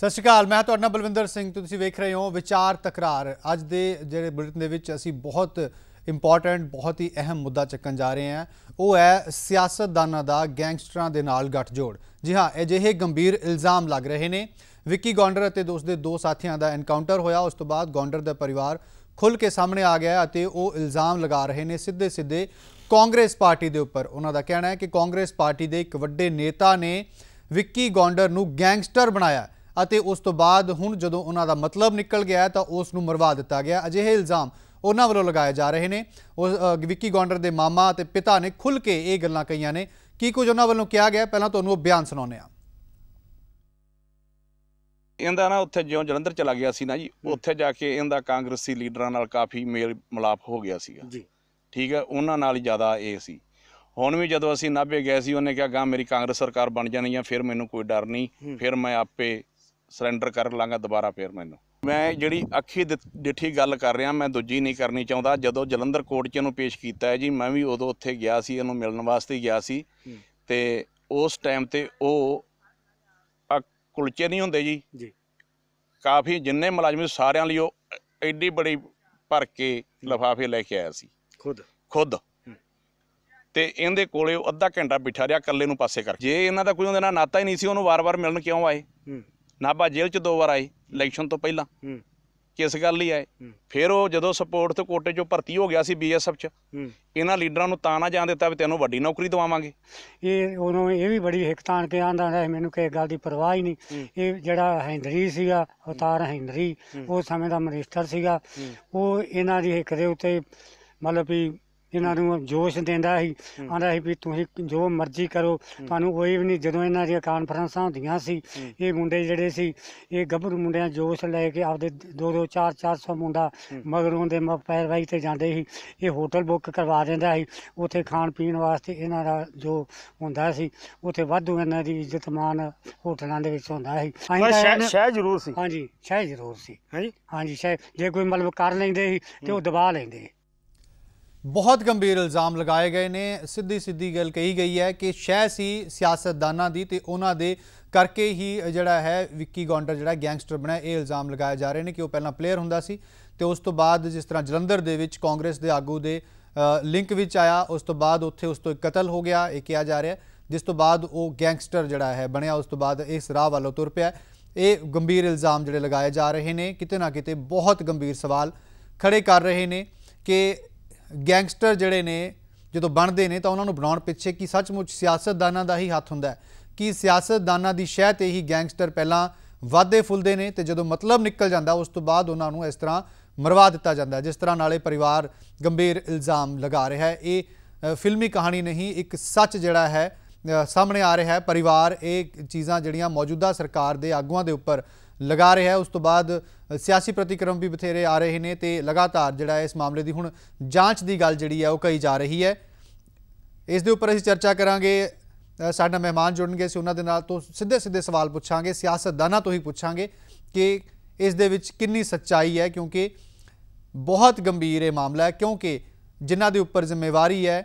सत श्री अकाल। मैं तुहाडे नाल बलविंदर सिंह तो तुसीं वेख रहे हो विचार तकरार। अज दे जिहड़े बुलेटिन दे विच असीं बहुत इंपॉर्टेंट बहुत ही अहम मुद्दा चक्कन जा रहे हैं। वो है सियासतदानां दा गैंगस्टरां दे नाल गठजोड़। जी हाँ, अजिहे गंभीर इल्ज़ाम लग रहे हैं। विक्की गौंडर अते उसदे दो साथियों का एनकाउंटर होया, उस तो बाद गौंडर दा परिवार खुल के सामने आ गया अते वो इल्ज़ाम लगा रहे हैं सीधे सीधे कांग्रेस पार्टी के उपर। उन्होंने कहना है कि कांग्रेस पार्टी के एक वड्डे नेता ने विक्की गौंडर नूं गैंगस्टर बनाया ਅਤੇ उस तो बाद हुण जदों उन्हां दा मतलब निकल गया तो उस नूं मरवा दिता गया। अजिहे इल्ज़ाम उन्हां वल्लों लगाए जा रहे हैं। विक्की गौंडर के मामा ते पिता ने खुल के ये गल्लां कहीआं ने। की कुछ उन्हां वल्लों कहा गया, पहलां तुहानूं बयान सुणाउने आ। इहदा ना उत्थे जो जलंधर चला गया सी ना जी, उत्थे जाके इहदा कांग्रेसी लीडरां नाल काफ़ी मेल मिलाप हो गया सीगा जी। ठीक है, उन्हां नाल ही ज़्यादा ये सी। हुण भी जदों असीं नाभे गए सी, उन्हें कहा गां मेरी कांग्रेस सरकार बन जानी है, फिर मैनूं कोई डर नहीं, फिर मैं आपे सरेंडर कर लाँगा दोबारा। फिर मैनूं मैं जिहड़ी अखी डिठी गल कर रहा, मैं दूजी नहीं करनी चाहुंदा। जदों जलंधर कोर्ट 'च इहनूं पेश कीता है जी, मैं भी उदों उत्थे गया सी, इहनूं मिलण वास्ते गया सी। ते उस टाइम ते ओह कुलचे नहीं हुंदे जी, काफ़ी जिन्ने मुलाजम सारिਆਂ ਲਈ ਉਹ एडी बड़ी भर के लिफाफे लैके आया सी खुद। ਤੇ ਇਹਦੇ ਕੋਲੇ ਉਹ ਅੱਧਾ ਘੰਟਾ ਬਿਠਾ ਰਿਹਾ ਇਕੱਲੇ ਨੂੰ ਪਾਸੇ ਕਰ। ਜੇ ਇਹਨਾਂ ਦਾ ਕੋਈ ਉਹਦੇ ਨਾਲ ਨਾਤਾ ਹੀ ਨਹੀਂ ਸੀ, ਉਹਨੂੰ ਵਾਰ-ਵਾਰ ਮਿਲਣ ਕਿਉਂ ਆਏ? ਨਾਭਾ ਜੇਲ੍ਹ 'ਚ 2 ਵਾਰ ਆਏ ਇਲੈਕਸ਼ਨ ਤੋਂ ਪਹਿਲਾਂ, ਕਿਸ ਗੱਲ ਲਈ ਆਏ? ਫਿਰ ਉਹ ਜਦੋਂ ਸਪੋਰਟ ਤੇ ਕੋਟੇ 'ਚੋਂ ਭਰਤੀ ਹੋ ਗਿਆ ਸੀ BSF 'ਚ, ਇਹਨਾਂ ਲੀਡਰਾਂ ਨੂੰ ਤਾਂ ਨਾ ਜਾਣ ਦਿੱਤਾ ਵੀ ਤੈਨੂੰ ਵੱਡੀ ਨੌਕਰੀ ਦਵਾਵਾਂਗੇ। ਇਹ ਉਦੋਂ ਇਹ ਵੀ ਬੜੀ ਹਿੱਕ ਤਾਣ ਕੇ ਆਂਦਾ ਹੁੰਦਾ, ਮੈਨੂੰ ਕਿਸੇ ਗੱਲ ਦੀ ਪਰਵਾਹ ਹੀ ਨਹੀਂ। ਇਹ ਜਿਹੜਾ ਹੈਂਦਰੀ ਸੀਗਾ, ਅਵਤਾਰ ਹੈਂਦਰੀ, ਉਸ ਸਮੇਂ ਦਾ ਮਿਨਿਸਟਰ ਸੀਗਾ, ਉਹ ਇਹਨਾਂ ਦੀ ਹਿੱਕ ਦੇ ਉੱਤੇ ਮਤਲਬ ਵੀ ਇਹਨਾਂ ਨੂੰ ਜੋਸ਼ ਦਿੰਦਾ ਸੀ। ਆਂਦਾ ਸੀ ਵੀ ਤੁਸੀਂ ਜੋ ਮਰਜ਼ੀ ਕਰੋ, ਤੁਹਾਨੂੰ ਕੋਈ ਵੀ ਨਹੀਂ। ਜਦੋਂ ਇਹਨਾਂ ਦੀਆਂ ਕਾਨਫਰੰਸਾਂ ਹੁੰਦੀਆਂ ਸੀ, ਇਹ ਮੁੰਡੇ ਜਿਹੜੇ ਸੀ, ਇਹ ਗੱਭਰੂ ਮੁੰਡਿਆਂ ਜੋਸ਼ ਲੈ ਕੇ ਆਪਦੇ 200 400 ਮੁੰਡਾ ਮਗਰੋਂ ਦੇ ਪੈਰਵਾਈ 'ਤੇ ਜਾਂਦੇ ਸੀ। ਇਹ ਹੋਟਲ ਬੁੱਕ ਕਰਵਾ ਦਿੰਦਾ ਸੀ ਉੱਥੇ ਖਾਣ ਪੀਣ ਵਾਸਤੇ। ਇਹਨਾਂ ਦਾ ਜੋ ਹੁੰਦਾ ਸੀ ਉੱਥੇ ਵਾਧੂ ਇਹਨਾਂ ਦੀ ਇੱਜ਼ਤ ਮਾਨ ਹੋਟਲਾਂ ਦੇ ਵਿੱਚ ਹੁੰਦਾ ਸੀ। ਸ਼ਹਿ ਜ਼ਰੂਰ ਸੀ। ਹਾਂਜੀ, ਸ਼ਹਿ ਜ਼ਰੂਰ ਸੀ। ਹਾਂਜੀ ਸ਼ਹਿ ਜੇ ਕੋਈ ਮਤਲਬ ਕਰ ਲੈਂਦੇ ਸੀ ਤੇ ਉਹ ਦਬਾ ਲੈਂਦੇ। बहुत गंभीर इल्ज़ाम लगाए गए ने। सीधी सीधी गल कही गई है कि शह सी सियासतदानां दी ते उन्हां दे करके ही जिहड़ा है विक्की गौंडर जिहड़ा गैंगस्टर बना। ये इल्ज़ाम लगाए जा रहे हैं कि वह पहलां प्लेयर हुंदा सी ते उस तो बाद जिस तरह जलंधर दे विच कांग्रेस दे आगू दे लिंक विच आया, उस तो बाद उत्थे उस तो एक कतल हो गया, ये कहा जा रहा है, जिस तो बाद वो गैंगस्टर जिहड़ा है बनया, उस तो बाद इस राह वालों तुर पिया। ये गंभीर इल्ज़ाम जिहड़े लगाए जा रहे हैं, किते ना किते बहुत गंभीर सवाल खड़े कर रहे हैं कि गैंगस्टर जिहड़े ने जो बनते हैं तो उन्होंने बनाने पिछे कि सचमुच सियासतदानां दा ही हथ हुंदा है कि सियासतदानां दी शह ते ही गैंगस्टर पहलां वादे फुलते हैं तो जो मतलब निकल जाता उस तो बाद उन्होंने इस तरह मरवा दिता जाता है। जिस तरह नाले परिवार गंभीर इल्ज़ाम लगा रहा है, ये फिल्मी कहानी नहीं, एक सच जिहड़ा है सामने आ रहा है। परिवार ये चीज़ां जिहड़ियां मौजूदा सरकार के आगुआं दे उपर लगा रहा है। उस तो बाद सियासी प्रतिक्रम भी बथेरे आ रहे हैं तो लगातार जिहड़ा इस मामले की हुण जांच की गल जिहड़ी है वो कही जा रही है। इस दे उपर असीं चर्चा करांगे। साडा मेहमान जुड़नगे, उन्हां दे नाल तो सीधे सीधे सवाल पुछांगे, सियासतदानां तो ही पुछांगे कि इस दे विच कितनी सच्चाई है, क्योंकि बहुत गंभीर ये मामला है। क्योंकि जिन्हां दे उपर जिम्मेवारी है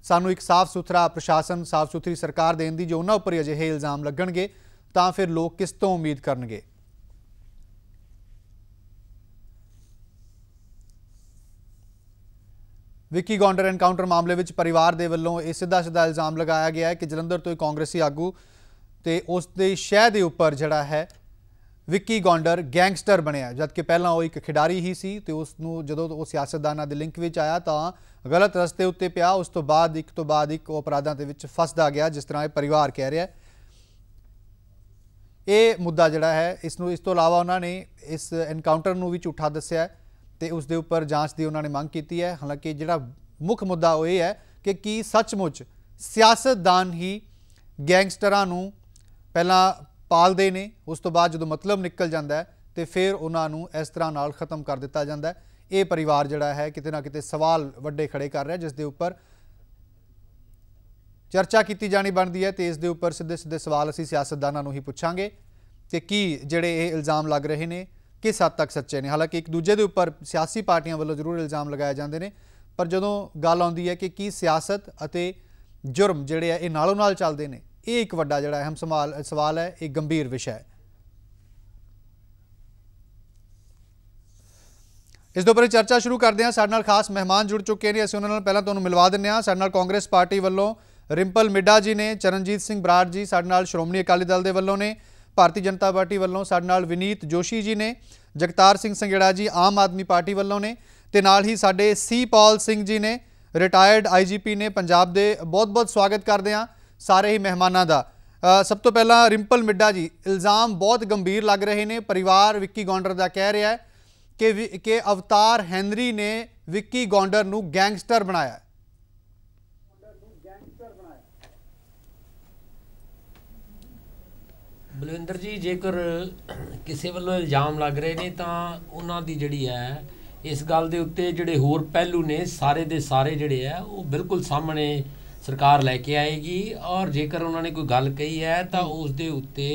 सानू एक साफ सुथरा प्रशासन, साफ सुथरी सरकार देण दी, जो उन्हां उपर अजिहे इल्ज़ाम लगणगे तो फिर लोग किस तो उम्मीद करनगे। विक्की गौंडर एनकाउंटर मामले में परिवार के वलों यह सीधा सीधा इल्ज़ाम लगाया गया है कि जलंधर तो एक कांग्रेसी आगू तो उसके शह के उपर जिहड़ा है विक्की गौंडर गैंगस्टर बनया, जबकि पहला वो एक खिडारी ही सी ते उसनूं जदों वो सियासतदानां दे लिंक विच आया तो गलत रस्ते उत्ते पिया। उस तो बाद एक अपराधां दे विच फसदा गया, जिस तरह परिवार कह रहा है। ये मुद्दा जिहड़ा है इस तो इलावा उन्होंने इस एनकाउंटर नूं भी झूठा दस्सिया ते उस दे उपर जांच की उन्होंने मंग की है। हालांकि जिहड़ा मुख मुद्दा वो ये है कि सचमुच सियासतदान ही गैंगस्टरां नूं पहलां पालदे ने, उस तो बाद जो मतलब निकल जाता है तो फिर उन्होंने इस तरह नाल खत्म कर दिता जाता है। ये परिवार जिहड़ा है किते ना किते सवाल वड्डे खड़े कर रहा है, जिस दे उपर चर्चा की जानी बनती है। तो इस दे उपर सीधे सीधे सवाल असीं सियासतदानां नूं ही पुछांगे कि की जिहड़े ये इल्ज़ाम लग रहे हैं किस हद तक सच्चे ने। हालांकि एक दूजे के उपर सियासी पार्टियां वालों जरूर इल्ज़ाम लगाए जाते हैं, पर जदों गल आउंदी है कि की सियासत अते जुर्म जिहड़े है ये नालों नाल चलदे ने, ये एक वड्डा जिहड़ा अहम सवाल है, एक गंभीर विषय है। इस दे उपर चर्चा शुरू करते हैं। साडे नाल खास मेहमान जुड़ चुके हैं, असीं उन्हां नाल पहलां तुहानूं मिलवा दिंदे हां। साडे नाल कांग्रेस पार्टी वल्लों रिंपल मिड्ढा जी ने, चरणजीत सिंह बराड़ जी साडे नाल श्रोमणी अकाली दल दे वल्लों ने, भारतीय जनता पार्टी वल्लों साडे नाल विनीत जोशी जी ने, जगतार सिंह संघेड़ा जी आम आदमी पार्टी वल्लों ने, ते नाल ही साडे सी पॉल सिंह जी ने, रिटायर्ड IGP ने पंजाब दे। बहुत बहुत स्वागत करते हैं सारे ही मेहमानों का। सब तो पहला रिंपल मिड्ढा जी, इल्ज़ाम बहुत गंभीर लग रहे हैं। परिवार विक्की गौंडर का कह रहा है कि अवतार हैनरी ने विक्की गौंडर नूं गैंगस्टर बनाया है। बलविंदर जी, जेकर किसी वालों इल्जाम लग रहे ने तो उन्हां दी जिहड़ी है इस गल दे उत्ते जिहड़े होर पहलू ने सारे दे सारे जिहड़े है वो बिल्कुल सामने सरकार लैके आएगी। और जेकर उन्होंने कोई गल कही है तो उस दे उत्ते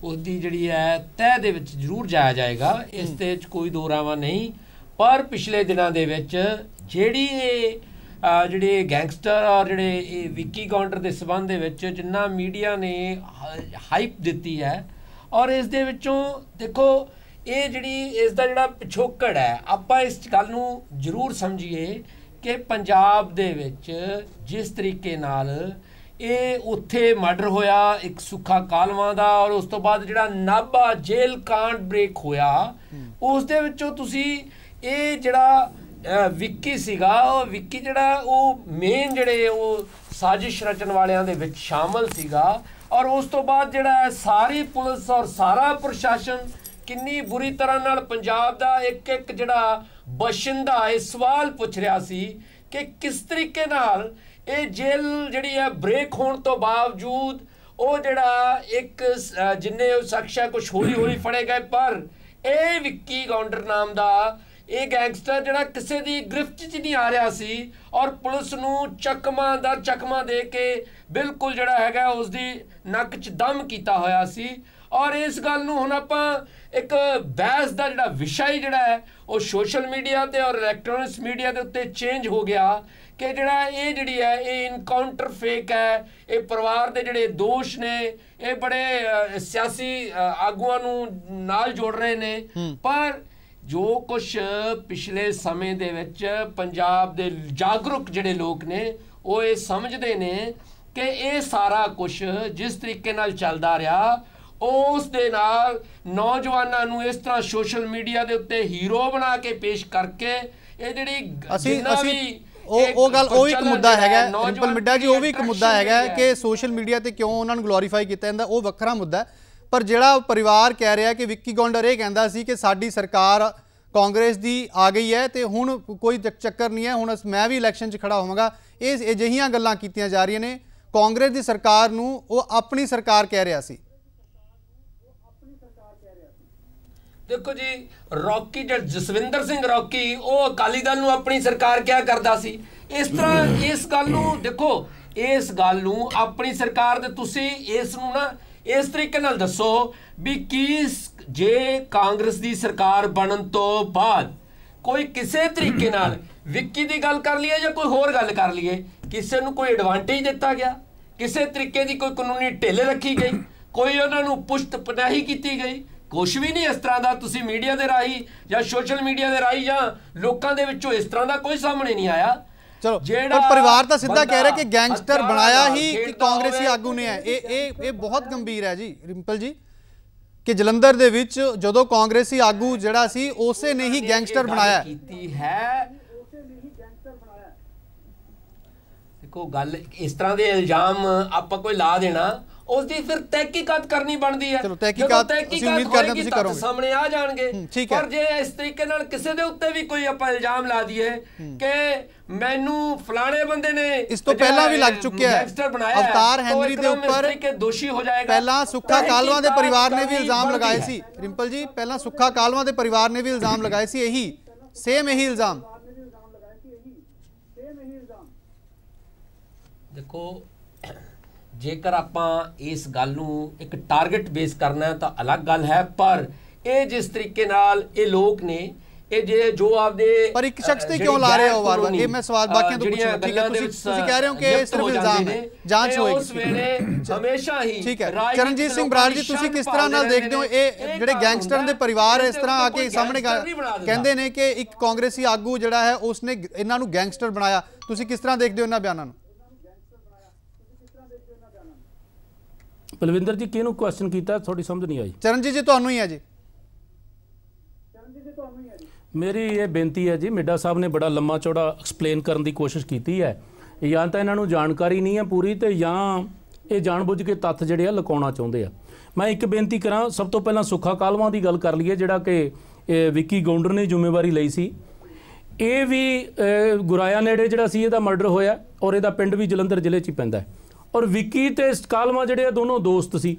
उसकी जिहड़ी है तह दे विच जरूर जाया जाएगा, इस दे विच कोई दो रावा नहीं। पर पिछले दिनों दे विच जिहड़ी ਜਿਹੜੇ ਗੈਂਗਸਟਰ और ਜਿਹੜੇ विक्की गौंडर ਦੇ ਸੰਬੰਧ ਦੇ ਵਿੱਚ ਜਿੰਨਾ ਮੀਡੀਆ ਨੇ ਹਾਈਪ ਦਿੱਤੀ ਹੈ ਔਰ ਇਸ ਦੇ ਵਿੱਚੋਂ ਦੇਖੋ ਇਹ ਜਿਹੜੀ ਇਸ ਦਾ ਜਿਹੜਾ ਪਿਛੋਕੜ ਹੈ ਆਪਾਂ ਇਸ ਗੱਲ ਨੂੰ ਜ਼ਰੂਰ ਸਮਝੀਏ ਕਿ ਪੰਜਾਬ ਦੇ ਵਿੱਚ ਜਿਸ ਤਰੀਕੇ ਨਾਲ ਇਹ ਉੱਥੇ ਮਰਡਰ ਹੋਇਆ ਇੱਕ ਸੁੱਖਾ ਕਾਲਵਾਂ ਦਾ ਔਰ ਉਸ ਤੋਂ ਬਾਅਦ ਜਿਹੜਾ ਨਾਭਾ ਜੇਲ੍ਹ ਕਾਂਡ ਬ੍ਰੇਕ ਹੋਇਆ ਉਸ ਦੇ ਵਿੱਚੋਂ ਤੁਸੀਂ ਇਹ ਜਿਹੜਾ विक्की सीगा विक्की जड़ा वो मेन जड़े वो साजिश रचन वालियां दे विच शामिल सीगा। और उस तो बाद जड़ा सारी पुलिस और सारा प्रशासन किन्नी बुरी तरह नाल पंजाब दा एक एक जड़ा बशिंदा ये सवाल पूछ रहा सी कि किस तरीके नाल ये जेल जड़ी है ब्रेक होने तो बावजूद वो जड़ा एक जिन्ने शख्स है कुछ हौली हौली फड़े गए पर ये विक्की गौंडर नाम दा ਇਹ ਗੈਂਗਸਟਰ ਜਿਹੜਾ ਕਿਸੇ ਦੀ ਗ੍ਰਿਫਤ 'ਚ ਨਹੀਂ ਆ ਰਿਹਾ ਸੀ ਔਰ ਪੁਲਿਸ ਨੂੰ ਚੱਕਮਾ ਦਰ ਚੱਕਮਾ ਦੇ ਕੇ ਬਿਲਕੁਲ ਜਿਹੜਾ ਹੈਗਾ ਉਸ ਦੀ ਨੱਕ 'ਚ ਦਮ ਕੀਤਾ ਹੋਇਆ ਸੀ। ਔਰ ਇਸ ਗੱਲ ਨੂੰ ਹੁਣ ਆਪਾਂ ਇੱਕ ਬਹਿਸ ਦਾ ਜਿਹੜਾ ਵਿਸ਼ਾ ਹੀ ਜਿਹੜਾ ਹੈ ਉਹ ਸੋਸ਼ਲ ਮੀਡੀਆ ਤੇ ਔਰ ਇਲੈਕਟ੍ਰੋਨਿਕਸ ਮੀਡੀਆ ਦੇ ਉੱਤੇ ਚੇਂਜ ਹੋ ਗਿਆ ਕਿ ਜਿਹੜਾ ਇਹ ਜਿਹੜੀ ਹੈ ਇਹ ਇਨਕਾਊਂਟਰ ਫੇਕ ਹੈ। ਇਹ ਪਰਿਵਾਰ ਦੇ ਜਿਹੜੇ ਦੋਸ਼ ਨੇ ਇਹ ਬੜੇ ਸਿਆਸੀ ਆਗੂਆਂ ਨੂੰ ਨਾਲ ਜੋੜ ਰਹੇ ਨੇ। ਪਰ जो कुछ पिछले समय दे विच पंजाब दे जागरूक जिहड़े लोग ने वो ये समझते ने कि ये सारा कुछ जिस तरीके नाल चलदा रहा उस दे नाल नौजवानां नूं इस तरह सोशल मीडिया दे उत्ते हीरो बना के पेश करके ये जिहड़ी जिन्ना भी ਉਹ ਗੱਲ ਉਹ ਇੱਕ ਮੁੱਦਾ ਹੈਗਾ ਰਿੰਪਲ ਮਿੱਢਾ ਜੀ, ਉਹ ਵੀ ਇੱਕ ਮੁੱਦਾ ਹੈਗਾ ਕਿ ਸੋਸ਼ਲ ਮੀਡੀਆ ਤੇ ਕਿਉਂ ਉਹਨਾਂ ਨੂੰ ਗਲੋਰੀਫਾਈ ਕੀਤਾ ਜਾਂਦਾ, ਉਹ ਵੱਖਰਾ ਮੁੱਦਾ। पर जिहड़ा परिवार कह रहा कि विक्की गौंडर ये कहता सी कि साडी सरकार कांग्रेस दी आ गई है तो हुण कोई चक्कर नहीं है, हुण मैं भी इलैक्शन च खड़ा होवांगा, ये अजिहियां गल्लां कीतियां जा रही ने। कांग्रेस दी सरकार नूं वो अपनी सरकार कह रहा सी। देखो जी, रॉकी जसविंदर सिंह रॉकी वो अकाली दल नूं अपनी सरकार क्या करदा सी, इस तरह इस गल नूं देखो इस गल नूं अपनी सरकार दे तुसीं इस नूं ना इस तरीके नाल दसो भी की जे कांग्रेस दी सरकार बनन तो बाद कोई किसी तरीके नाल विक्की दी गल कर लीए या कोई होर गल कर लीए किसी नूं कोई एडवांटेज दिता गया, किसी तरीके दी कोई कानूनी ढिल रखी गई, कोई उन्हां नूं पुश्त पनाही कीती गई, कुछ भी नहीं इस तरह का तुसीं मीडिया दे राही या सोशल मीडिया दे राही या लोकां दे विचों इस तरह का कोई सामने नहीं आया। चलो पर परिवार तो सीधा कह रहा है कि गैंगस्टर बनाया ही कांग्रेसी आगू ने है। ये बहुत गंभीर है जी रिंपल जी कि जलंधर दे विच जदों कांग्रेसी आगू जिहड़ा सी उसे ने ही गैंगस्टर बनाया है। देखो गल इस तरह के इल्जाम आप कोई ला देना उसकी फिर तहकीकात करनी बनती है। चलो तहकीकात उम्मीद करते हैं तुसीं करोगे, सामने आ जाएंगे। पर जे इस तरीके नाल किसी दे उत्ते भी कोई आप इल्जाम ला दिए कि मैनू फलाने बंदे ने इस तो पहला भी लग चुके हैं अवतार हैनरी दे ऊपर दोषी हो जाएगा। पहला सुक्खा कालवा दे परिवार ने भी इल्जाम लगाए सी रिंपल जी, पहला सुक्खा कालवा दे परिवार ने भी इल्जाम लगाए सी, यही सेम यही इल्जाम। देखो जेकर आपां इस गल नूं एक टारगेट बेस करना है तो अलग गल है, पर ये जिस तरीके नाल ये लोग ने ਇਹ ਜੇ ਜੋ ਆਪਦੇ ਪਰ ਇੱਕ ਸ਼ਖਸ ਤੇ ਕਿਉਂ ਲਾ ਰਹੇ ਹੋ ਵਾਰ-ਵਾਰ? ਇਹ ਮੈਂ ਸਵਾਲ ਬਾਕੀਆਂ ਤੋਂ ਪੁੱਛਣਾ। ਠੀਕ ਹੈ, ਤੁਸੀਂ ਕਹਿ ਰਹੇ ਹੋ ਕਿ ਇਹ ਸਿਰਫ ਇਲਜ਼ਾਮ ਹੈ, ਜਾਂਚ ਹੋਏਗੀ। ਉਸ ਵੇਲੇ ਹਮੇਸ਼ਾ ਹੀ ਠੀਕ ਹੈ। ਚਰਨਜੀਤ ਸਿੰਘ ਬਰਾੜ ਜੀ, ਤੁਸੀਂ ਕਿਸ ਤਰ੍ਹਾਂ ਨਾਲ ਦੇਖਦੇ ਹੋ ਇਹ ਜਿਹੜੇ ਗੈਂਗਸਟਰ ਦੇ ਪਰਿਵਾਰ ਇਸ ਤਰ੍ਹਾਂ ਆ ਕੇ ਸਾਹਮਣੇ ਕਹਿੰਦੇ ਨੇ ਕਿ ਇੱਕ ਕਾਂਗਰਸੀ ਆਗੂ ਜਿਹੜਾ ਹੈ ਉਸਨੇ ਇਹਨਾਂ ਨੂੰ ਗੈਂਗਸਟਰ ਬਣਾਇਆ, ਤੁਸੀਂ ਕਿਸ ਤਰ੍ਹਾਂ ਦੇਖਦੇ ਹੋ ਇਹਨਾਂ ਬਿਆਨਾਂ ਨੂੰ? ਬਲਵਿੰਦਰ ਜੀ ਕਿਹਨੂੰ ਕੁਐਸਚਨ ਕੀਤਾ, ਥੋੜੀ ਸਮਝ ਨਹੀਂ ਆਈ। ਚਰਨਜੀਤ ਜੀ ਤੁਹਾਨੂੰ ਹੀ ਹੈ ਜੀ। ਮੇਰੀ ਇਹ ਬੇਨਤੀ ਹੈ ਜੀ, ਮਿੱਡਾ ਸਾਹਿਬ ਨੇ ਬੜਾ ਲੰਮਾ ਚੌੜਾ ਐਕਸਪਲੇਨ ਕਰਨ ਦੀ ਕੋਸ਼ਿਸ਼ ਕੀਤੀ ਹੈ, ਜਾਂ ਤਾਂ ਇਹਨਾਂ ਨੂੰ ਜਾਣਕਾਰੀ ਨਹੀਂ ਹੈ ਪੂਰੀ, ਤੇ ਜਾਂ ਇਹ ਜਾਣਬੁੱਝ ਕੇ ਤੱਥ ਜਿਹੜੇ ਆ ਲੁਕਾਉਣਾ ਚਾਹੁੰਦੇ ਆ। ਮੈਂ ਇੱਕ ਬੇਨਤੀ ਕਰਾਂ, ਸਭ ਤੋਂ ਪਹਿਲਾਂ ਸੁੱਖਾ ਕਾਲਵਾਂ ਦੀ ਗੱਲ ਕਰ ਲਈਏ, ਜਿਹੜਾ ਕਿ ਵਿੱਕੀ ਗੌਂਡਰ ਨੇ ਜ਼ਿੰਮੇਵਾਰੀ ਲਈ ਸੀ। ਇਹ ਵੀ ਗੁਰਾਇਆ ਨੇੜੇ ਜਿਹੜਾ ਸੀ ਇਹਦਾ ਮਰਡਰ ਹੋਇਆ, ਔਰ ਇਹਦਾ ਪਿੰਡ ਵੀ ਜਲੰਧਰ ਜ਼ਿਲ੍ਹੇ 'ਚ ਹੀ ਪੈਂਦਾ ਹੈ। ਔਰ ਵਿੱਕੀ ਤੇ ਕਾਲਵਾਂ ਜਿਹੜੇ ਆ ਦੋਨੋਂ ਦੋਸਤ ਸੀ।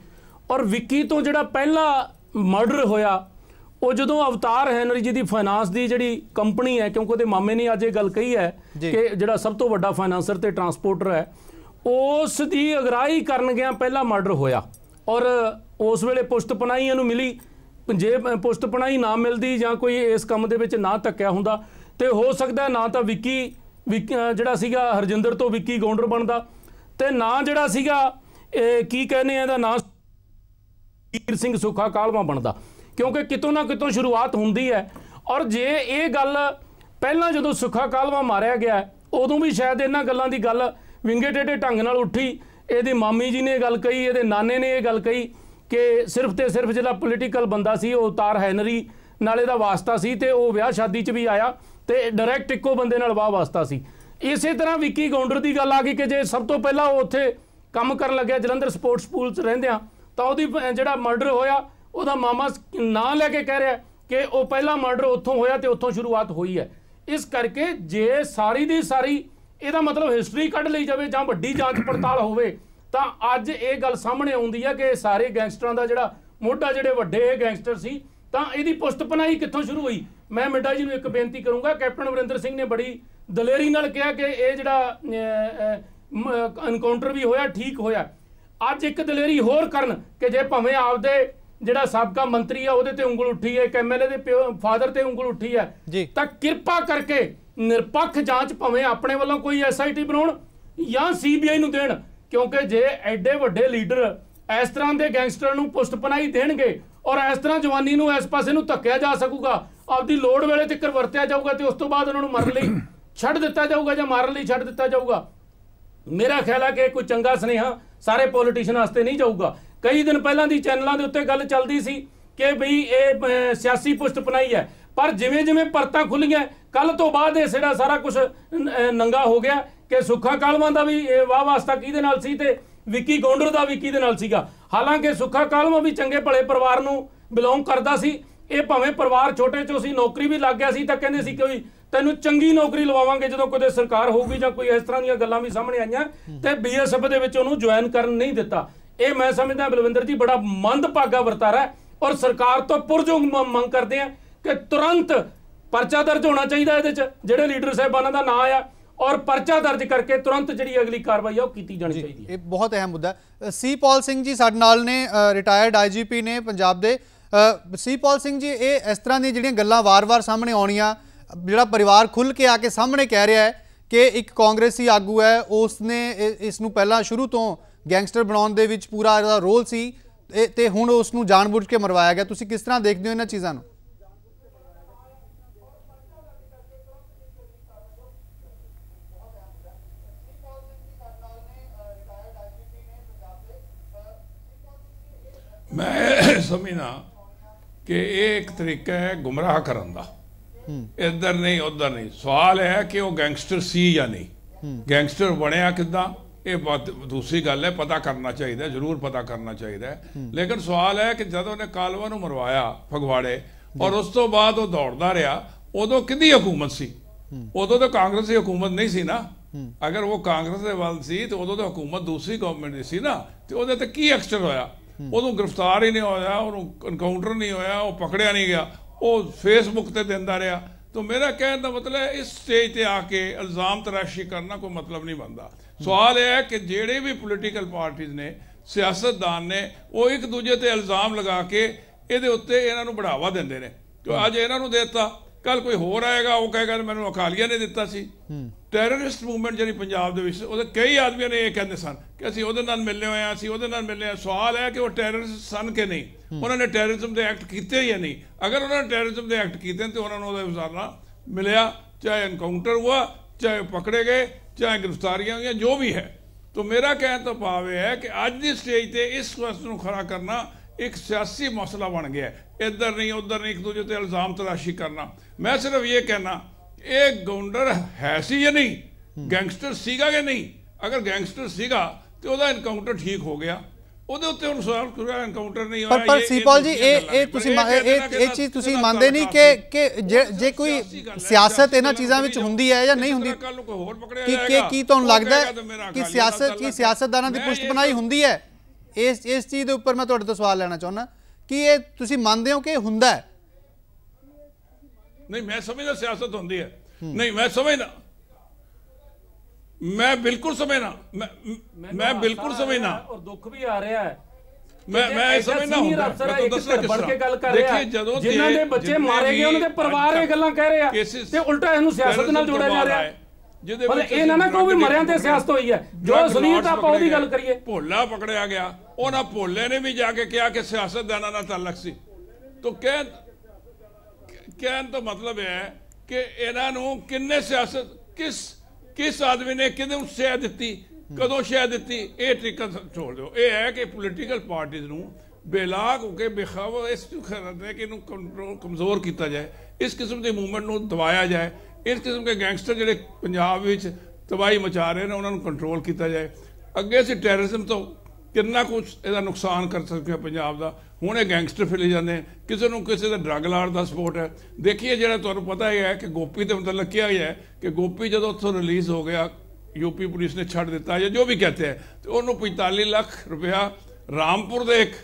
ਔਰ ਵਿੱਕੀ ਤੋਂ ਜਿਹੜਾ ਪਹਿਲਾ ਮਰਡਰ ਹੋਇਆ ਉਹ ਜਦੋਂ ਅਵਤਾਰ ਹੈਨਰੀ ਜੀ ਦੀ ਫਾਈਨਾਂਸ ਦੀ ਜਿਹੜੀ ਕੰਪਨੀ ਹੈ, ਕਿਉਂਕਿ ਉਹਦੇ ਮਾਮੇ ਨੇ ਅੱਜ ਇਹ ਗੱਲ ਕਹੀ ਹੈ ਕਿ ਜਿਹੜਾ ਸਭ ਤੋਂ ਵੱਡਾ ਫਾਈਨਾਂਸਰ ਤੇ ਟਰਾਂਸਪੋਰਟਰ ਹੈ, ਉਸ ਦੀ ਅਗਰਾਈ ਕਰਨ ਗਿਆ ਪਹਿਲਾ ਮਰਡਰ ਹੋਇਆ। ਔਰ ਉਸ ਵੇਲੇ ਪੁਸ਼ਤ ਪਨਾਹੀ ਇਹਨੂੰ ਮਿਲੀ। ਜੇ ਪੁਸ਼ਤ ਪਨਾਹੀ ਨਾ ਮਿਲਦੀ ਜਾਂ ਕੋਈ ਇਸ ਕੰਮ ਦੇ ਵਿੱਚ ਨਾ ਧੱਕਿਆ ਹੁੰਦਾ ਤੇ ਹੋ ਸਕਦਾ ਨਾ ਤਾਂ ਵਿੱਕੀ ਜਿਹੜਾ ਸੀਗਾ ਹਰਜਿੰਦਰ ਤੋਂ ਵਿੱਕੀ ਗੌਂਡਰ ਬਣਦਾ, ਤੇ ਨਾ ਜਿਹੜਾ ਸੀਗਾ ਕੀ ਕਹਿੰਦੇ ਆ ਇਹਦਾ ਨਾਂ ਵੀਰ ਸਿੰਘ ਸੁੱਖਾ ਕਾਲਵਾ ਬਣਦਾ, ਕਿਉਂਕਿ ਕਿਤੋਂ ਨਾ ਕਿਤੋਂ ਸ਼ੁਰੂਆਤ ਹੁੰਦੀ ਹੈ। ਔਰ ਜੇ ਇਹ ਗੱਲ ਪਹਿਲਾਂ ਜਦੋਂ ਸੁੱਖਾ ਕਾਲਵਾ ਮਾਰਿਆ ਗਿਆ ਉਦੋਂ ਵੀ ਸ਼ਾਇਦ ਇਹਨਾਂ ਗੱਲਾਂ ਦੀ ਗੱਲ ਵਿੰਗੇ ਟੇਢੇ ਢੰਗ ਨਾਲ ਉੱਠੀ। ਇਹਦੇ ਮਾਮੀ ਜੀ ਨੇ ਗੱਲ ਕਹੀ, ਇਹਦੇ ਨਾਨੇ ਨੇ ਇਹ ਗੱਲ ਕਹੀ ਕਿ ਸਿਰਫ ਤੇ ਸਿਰਫ ਜਿਹੜਾ ਪੋਲੀਟੀਕਲ ਬੰਦਾ ਸੀ ਉਹ ਅਵਤਾਰ ਹੈਨਰੀ ਨਾਲ ਇਹਦਾ ਵਾਸਤਾ ਸੀ, ਤੇ ਉਹ ਵਿਆਹ ਸ਼ਾਦੀ 'ਚ ਵੀ ਆਇਆ ਤੇ ਡਾਇਰੈਕਟ ਇੱਕੋ ਬੰਦੇ ਨਾਲ ਵਾਹ ਵਾਸਤਾ ਸੀ। ਇਸੇ ਤਰ੍ਹਾਂ ਵਿੱਕੀ ਗੌਂਡਰ ਦੀ ਗੱਲ ਆ ਗਈ ਕਿ ਜੇ ਸਭ ਤੋਂ ਪਹਿਲਾਂ ਉਹ ਉੱਥੇ ਕੰਮ ਕਰਨ ਲੱਗਿਆ ਜਲੰਧਰ ਸਪੋਰਟਸ ਸਕੂਲ 'ਚ ਰਹਿੰਦਿਆਂ, ਤਾਂ ਉਹਦੀ ਜਿਹੜਾ ਮਰਡਰ ਹੋਇਆ ਉਹਦਾ ਮਾਮਾ ਨਾਂ ਲੈ ਕੇ ਕਹਿ ਰਿਹਾ ਕਿ ਉਹ ਪਹਿਲਾ ਮਰਡਰ ਉੱਥੋਂ ਹੋਇਆ ਤੇ ਉੱਥੋਂ ਸ਼ੁਰੂਆਤ ਹੋਈ ਹੈ। ਇਸ ਕਰਕੇ ਜੇ ਸਾਰੀ ਦੀ ਸਾਰੀ ਇਹਦਾ ਮਤਲਬ ਹਿਸਟਰੀ ਕੱਢ ਲਈ ਜਾਵੇ ਜਾਂ ਵੱਡੀ ਜਾਂਚ ਪੜਤਾਲ ਹੋਵੇ, ਤਾਂ ਅੱਜ ਇਹ ਗੱਲ ਸਾਹਮਣੇ ਆਉਂਦੀ ਹੈ ਕਿ ਸਾਰੇ ਗੈਂਗਸਟਰਾਂ ਦਾ ਜਿਹੜਾ ਮੋਢਾ, ਜਿਹੜੇ ਵੱਡੇ ਗੈਂਗਸਟਰ ਸੀ, ਤਾਂ ਇਹਦੀ ਪੁਸ਼ਤ ਪਨਾਹੀ ਕਿੱਥੋਂ ਸ਼ੁਰੂ ਹੋਈ। ਮੈਂ ਮਿੱਡਾ ਜੀ ਨੂੰ ਇੱਕ ਬੇਨਤੀ ਕਰੂੰਗਾ, ਕੈਪਟਨ ਅਮਰਿੰਦਰ ਸਿੰਘ ਨੇ ਬੜੀ ਦਲੇਰੀ ਨਾਲ ਕਿਹਾ ਕਿ ਇਹ ਜਿਹੜਾ ਐਨਕਾਊਂਟਰ ਵੀ ਹੋਇਆ ਠੀਕ ਹੋਇਆ। ਅੱਜ ਇੱਕ ਦਲੇਰੀ ਹੋਰ ਕਰਨ ਕਿ ਜੇ ਭਾਵੇਂ ਆਪਦੇ ਜਿਹੜਾ ਸਾਬਕਾ ਮੰਤਰੀ ਆ ਉਹਦੇ ਤੇ ਉਂਗਲ ਉੱਠੀ ਹੈ, ਇੱਕ ਐਮਐਲਏ ਦੇ ਫਾਦਰ ਤੇ ਉਂਗਲ ਉੱਠੀ ਹੈ, ਤਾਂ ਕਿਰਪਾ ਕਰਕੇ ਨਿਰਪੱਖ ਜਾਂਚ ਭਾਵੇਂ ਆਪਣੇ ਵੱਲੋਂ ਕੋਈ ਐਸਆਈਟੀ ਬਣਾਉਣ ਜਾਂ ਸੀਬੀਆਈ ਨੂੰ ਦੇਣ, ਕਿਉਂਕਿ ਜੇ ਐਡੇ ਵੱਡੇ ਲੀਡਰ ਇਸ ਤਰ੍ਹਾਂ ਦੇ ਗੈਂਗਸਟਰ ਨੂੰ ਪੁਸ਼ਤ ਪਨਾਹੀ ਦੇਣਗੇ ਔਰ ਇਸ ਤਰ੍ਹਾਂ ਜਵਾਨੀ ਨੂੰ ਇਸ ਪਾਸੇ ਨੂੰ ਧੱਕਿਆ ਜਾ ਸਕੂਗਾ, ਆਪਦੀ ਲੋੜ ਵੇਲੇ ਤੱਕ ਵਰਤਿਆ ਜਾਊਗਾ ਤੇ ਉਸ ਤੋਂ ਬਾਅਦ ਉਹਨਾਂ ਨੂੰ ਮਰਨ ਲਈ ਛੱਡ ਦਿੱਤਾ ਜਾਊਗਾ ਜਾਂ ਮਾਰਨ ਲਈ ਛੱਡ ਦਿੱਤਾ ਜਾਊਗਾ। ਮੇਰਾ ਖਿਆਲ ਹੈ ਕਿ ਕੋਈ ਚੰਗਾ ਸੁਨੇਹਾ ਸਾਰੇ ਪੋਲੀਟੀਸ਼ੀਅਨ ਵਾਸਤੇ ਨਹੀਂ ਜਾਊਗਾ। ਕਈ ਦਿਨ ਪਹਿਲਾਂ ਦੀ ਚੈਨਲਾਂ ਦੇ ਉੱਤੇ ਗੱਲ ਚੱਲਦੀ ਸੀ ਕਿ ਬਈ ਇਹ ਸਿਆਸੀ ਪੁਸ਼ਤ ਪਨਾਹੀ ਹੈ, ਪਰ ਜਿਵੇਂ ਜਿਵੇਂ ਪਰਤਾਂ ਖੁੱਲੀਆਂ ਕੱਲ ਤੋਂ ਬਾਅਦ ਇਹ ਜਿਹੜਾ ਸਾਰਾ ਕੁਝ ਨੰਗਾ ਹੋ ਗਿਆ ਕਿ ਸੁੱਖਾ ਕਾਲਵਾਂ ਦਾ ਵੀ ਵਾਹ ਵਾਸਤਾ ਕਿਹਦੇ ਨਾਲ ਸੀ ਤੇ ਵਿੱਕੀ ਗੌਂਡਰ ਦਾ ਵੀ ਕਿਹਦੇ ਨਾਲ ਸੀਗਾ। ਹਾਲਾਂਕਿ ਸੁੱਖਾ ਕਾਲਵਾਂ ਵੀ ਚੰਗੇ ਭਲੇ ਪਰਿਵਾਰ ਨੂੰ ਬਿਲੋਂਗ ਕਰਦਾ ਸੀ। ਇਹ ਭਾਵੇਂ ਪਰਿਵਾਰ ਛੋਟੇ ਚੋਂ ਸੀ, ਨੌਕਰੀ ਵੀ ਲੱਗ ਗਿਆ ਸੀ, ਤਾਂ ਕਹਿੰਦੇ ਸੀ ਕਿ ਤੈਨੂੰ ਚੰਗੀ ਨੌਕਰੀ ਲਵਾਵਾਂਗੇ ਜਦੋਂ ਕੋਈ ਸਰਕਾਰ ਹੋਊਗੀ, ਜਾਂ ਕੋਈ ਇਸ ਤਰ੍ਹਾਂ ਦੀਆਂ ਗੱਲਾਂ ਵੀ ਸਾਹਮਣੇ ਆਈਆਂ ਤੇ ਬੀਐਸਐਫ ਦੇ ਵਿੱਚ ਉਹਨੂੰ ਜੁਆਇਨ ਕਰਨ ਨਹੀਂ ਦਿੱਤਾ। ਇਹ ਮੈਂ ਸਮਝਦਾ ਬਲਵਿੰਦਰ ਜੀ ਬੜਾ ਮੰਦਭਾਗਾ ਵਰਤਾਰਾ ਹੈ, ਔਰ ਸਰਕਾਰ ਤੋਂ ਪੁਰਜੋਗ ਮੰਗ ਕਰਦੇ ਆ ਕਿ ਤੁਰੰਤ ਪਰਚਾ ਦਰਜ ਹੋਣਾ ਚਾਹੀਦਾ ਇਹਦੇ 'ਚ ਜਿਹੜੇ ਲੀਡਰ ਸਾਹਿਬਾਨਾਂ ਦਾ ਨਾਂ ਆ, ਔਰ ਪਰਚਾ ਦਰਜ ਕਰਕੇ ਤੁਰੰਤ ਜਿਹੜੀ ਅਗਲੀ ਕਾਰਵਾਈ ਆ ਉਹ ਕੀਤੀ ਜਾਣੀ ਚਾਹੀਦੀ ਹੈ। ਇਹ ਬਹੁਤ ਅਹਿਮ ਮੁੱਦਾ ਹੈ। ਸੀ ਪੌਲ ਸਿੰਘ ਜੀ ਸਾਡੇ ਨਾਲ ਨੇ, ਰਿਟਾਇਰਡ ਆਈਜੀਪੀ ਨੇ ਪੰਜਾਬ ਦੇ। ਸੀ ਪੌਲ ਸਿੰਘ ਜੀ, ਇਹ ਇਸ ਤਰ੍ਹਾਂ ਦੀਆਂ ਜਿਹੜੀਆਂ ਗੱਲਾਂ ਵਾਰ-ਵਾਰ ਸਾਹਮਣੇ ਆਉਣੀਆਂ, ਜਿਹੜਾ ਪਰਿਵਾਰ ਖੁੱਲ੍ਹ ਕੇ ਆ ਕੇ ਸਾਹਮਣੇ ਕਹਿ ਰਿਹਾ ਹੈ ਕਿ ਇੱਕ ਕਾਂਗਰਸੀ ਆਗੂ ਹੈ, ਉਸਨੇ ਇਸ ਨੂੰ ਪਹਿਲਾਂ ਸ਼ੁਰੂ ਤੋਂ ਗੈਂਗਸਟਰ ਬਣਾਉਣ ਦੇ ਵਿੱਚ ਪੂਰਾ ਇਹਦਾ ਰੋਲ ਸੀ ਤੇ ਹੁਣ ਉਸ ਨੂੰ ਜਾਣਬੁੱਝ ਕੇ ਮਰਵਾਇਆ ਗਿਆ, ਤੁਸੀਂ ਕਿਸ ਤਰ੍ਹਾਂ ਦੇਖਦੇ ਹੋ ਇਹਨਾਂ ਚੀਜ਼ਾਂ ਨੂੰ? मैं समझना कि एक तरीका है गुमराह करन दा, इधर नहीं उधर नहीं। सवाल है कि वो गैंगस्टर सी या नहीं, गैंगस्टर बनया किदा, ये बात दूसरी गल है, पता करना चाहिए, जरूर पता करना चाहिए। लेकिन सवाल है कि जब उन्हें कालवा नूं मरवाया फगवाड़े और उस तो बाद वो दौड़दा रहा, उदों किहदी हुकूमत सी? उदों तो कांग्रेस की हुकूमत नहीं सी ना। अगर वो कांग्रेस के वल सी तो उदों तो हुकूमत दूसरी गवर्नमेंट दी सी ना, तो उहदे ते की एक्शन होया? उदों गिरफ्तार ही नहीं होया, उन्होंने एनकाउंटर नहीं होया, वो पकड़िया नहीं गया, वो फेसबुक ते दिंदा रहा। तो मेरा कहने का मतलब है इस स्टेज पर आके इल्ज़ाम तराशी करना कोई मतलब नहीं बनता। सवाल यह है कि जेड़े भी पोलिटिकल पार्टीज ने, सियासतदान ने, वो एक दूजे ते इल्ज़ाम लगा के इहदे उत्ते इन्हां नूं बढ़ावा दिंदे ने। तो अज इन्हां नूं देता ਕੱਲ ਕੋਈ ਹੋਰ ਆਏਗਾ ਉਹ ਕਹੇਗਾ ਮੈਨੂੰ ਅਕਾਲੀਆਂ ਨੇ ਦਿੱਤਾ ਸੀ। ਟੈਰਰਿਸਟ ਮੂਵਮੈਂਟ ਜਿਹੜੀ ਪੰਜਾਬ ਦੇ ਵਿੱਚ ਉਹਦੇ ਕਈ ਆਦਮੀਆਂ ਨੇ ਇਹ ਕਹਿੰਦੇ ਸਨ ਕਿ ਅਸੀਂ ਉਹਦੇ ਨਾਲ ਮਿਲੇ ਹੋਏ ਹਾਂ, ਅਸੀਂ ਉਹਦੇ ਨਾਲ ਮਿਲੇ ਹਾਂ। ਸਵਾਲ ਹੈ ਕਿ ਉਹ ਟੈਰਰਿਸਟ ਸਨ ਕਿ ਨਹੀਂ, ਉਹਨਾਂ ਨੇ ਟੈਰਰਿਜ਼ਮ ਦੇ ਐਕਟ ਕੀਤੇ ਜਾਂ ਨਹੀਂ। ਅਗਰ ਉਹਨਾਂ ਨੇ ਟੈਰਰਿਜ਼ਮ ਦੇ ਐਕਟ ਕੀਤੇ ਤੇ ਉਹਨਾਂ ਨੂੰ ਉਹਦਾ ਵਿਚਾਰਨਾ ਮਿਲਿਆ, ਚਾਹੇ एनकाउंटर हुआ, ਚਾਹੇ ਪਕੜੇ ਗਏ, ਚਾਹੇ गिरफ्तारियां हुई, जो भी है। तो मेरा कहने तो भाव यह है कि अज की स्टेज पर इस क्वेश्चन को खड़ा करना एक सियासी मसला बन गया है। इधर नहीं उधर नहीं, एक दूसरे पर इल्ज़ाम तराशी करना। मैं सिर्फ ये कहना ये गौंडर है सी या नहीं, गैंगस्टर सीगा या नहीं। अगर गैंगस्टर सीगा तो ਉਹਦਾ एनकाउंटर ठीक हो गया, ਉਹਦੇ ਉੱਤੇ ਹੁਣ ਸਵਾਲ ਕੋਈ एनकाउंटर नहीं ਹੋਇਆ। ਪਰ ਸੀਪਾਲ ਜੀ ਇਹ ਚੀਜ਼ ਤੁਸੀਂ ਮੰਨਦੇ ਨਹੀਂ ਕਿ ਜੇ ਕੋਈ ਸਿਆਸਤ ਇਹਨਾਂ ਚੀਜ਼ਾਂ ਵਿੱਚ ਹੁੰਦੀ ਹੈ ਜਾਂ ਨਹੀਂ ਹੁੰਦੀ, ਕੀ ਤੁਹਾਨੂੰ ਲੱਗਦਾ ਹੈ ਕਿ ਸਿਆਸਤਦਾਨਾਂ ਦੀ ਪੁਸ਼ਤ ਬਣਾਈ ਹੁੰਦੀ ਹੈ? ਇਸ ਚੀਜ਼ ਦੇ ਉੱਪਰ ਮੈਂ ਤੁਹਾਡੇ ਤੋਂ ਸਵਾਲ ਲੈਣਾ ਚਾਹੁੰਦਾ ਕਿ ਇਹ ਤੁਸੀਂ ਮੰਨਦੇ ਹੋ ਕਿ ਹੁੰਦਾ ਹੈ? नहीं, मैं समझना सियासत होती है, नहीं मैं समझना, मैं बिल्कुल समझना, मैं बिल्कुल समझना, और दुख भी आ रहा है। मैं समझना हूं देखिए ਜਦੋਂ ਜਿਨ੍ਹਾਂ ਦੇ ਬੱਚੇ ਮਾਰੇ ਗਏ ਉਹਨਾਂ ਦੇ ਪਰਿਵਾਰ ਇਹ ਗੱਲਾਂ ਕਹਿ ਰਹੇ ਆ ਤੇ ਉਲਟਾ ਇਹਨੂੰ ਸਿਆਸਤ ਨਾਲ ਜੋੜਿਆ ਜਾ ਰਿਹਾ ਹੈ। ਮਤਲਬ ਇਹ ਨਾ ਕੋਈ ਵੀ ਮਰਿਆਂ ਤੇ ਸਿਆਸਤ ਹੋਈ ਹੈ। ਜੋ ਸੁਨੀਤ ਆਪਾਂ ਉਹਦੀ ਗੱਲ ਕਰੀਏ, ਭੋਲਾ ਪਕੜਿਆ ਗਿਆ, ਉਹਨਾਂ ਭੋਲੇ ਨੇ ਵੀ ਜਾ ਕੇ ਕਿਹਾ ਕਿ ਸਿਆਸਤਦਾਨਾਂ ਨਾਲ ਤਾਲੁਕ ਸੀ। तो कहने तो मतलब है कि इन्हों किन्ने सियासत किस आदमी ने कि शह दी, कदों शह दी, ये तरीका छोड़ दो। ये है कि पोलिटिकल पार्टीज नूं बेलाग होकर बेखौफ इस है कि कमज़ोर किया जाए, इस किस्म की मूवमेंट नूं दबाया जाए, इस किस्म के गैंगस्टर जिहड़े पंजाब विच तबाही मचा रहे हैं उन्होंने कंट्रोल किया जाए। अगे असीं टैररिज्म तो कितना कुछ इसका नुकसान कर सकते हैं पंजाब का। हुण ये गैंगस्टर फिले जाते हैं, किसी को किसी का ड्रग लाड़ का सपोर्ट है। देखिए जो तुहानूं पता ही है कि गोपी तो मतलब क्या ही है कि गोपी जो उत्थों रिलीज़ हो गया, यूपी पुलिस ने छड़ दिता या जो भी कहते हैं, तो उन्होंने 45 लाख रुपया रामपुर के एक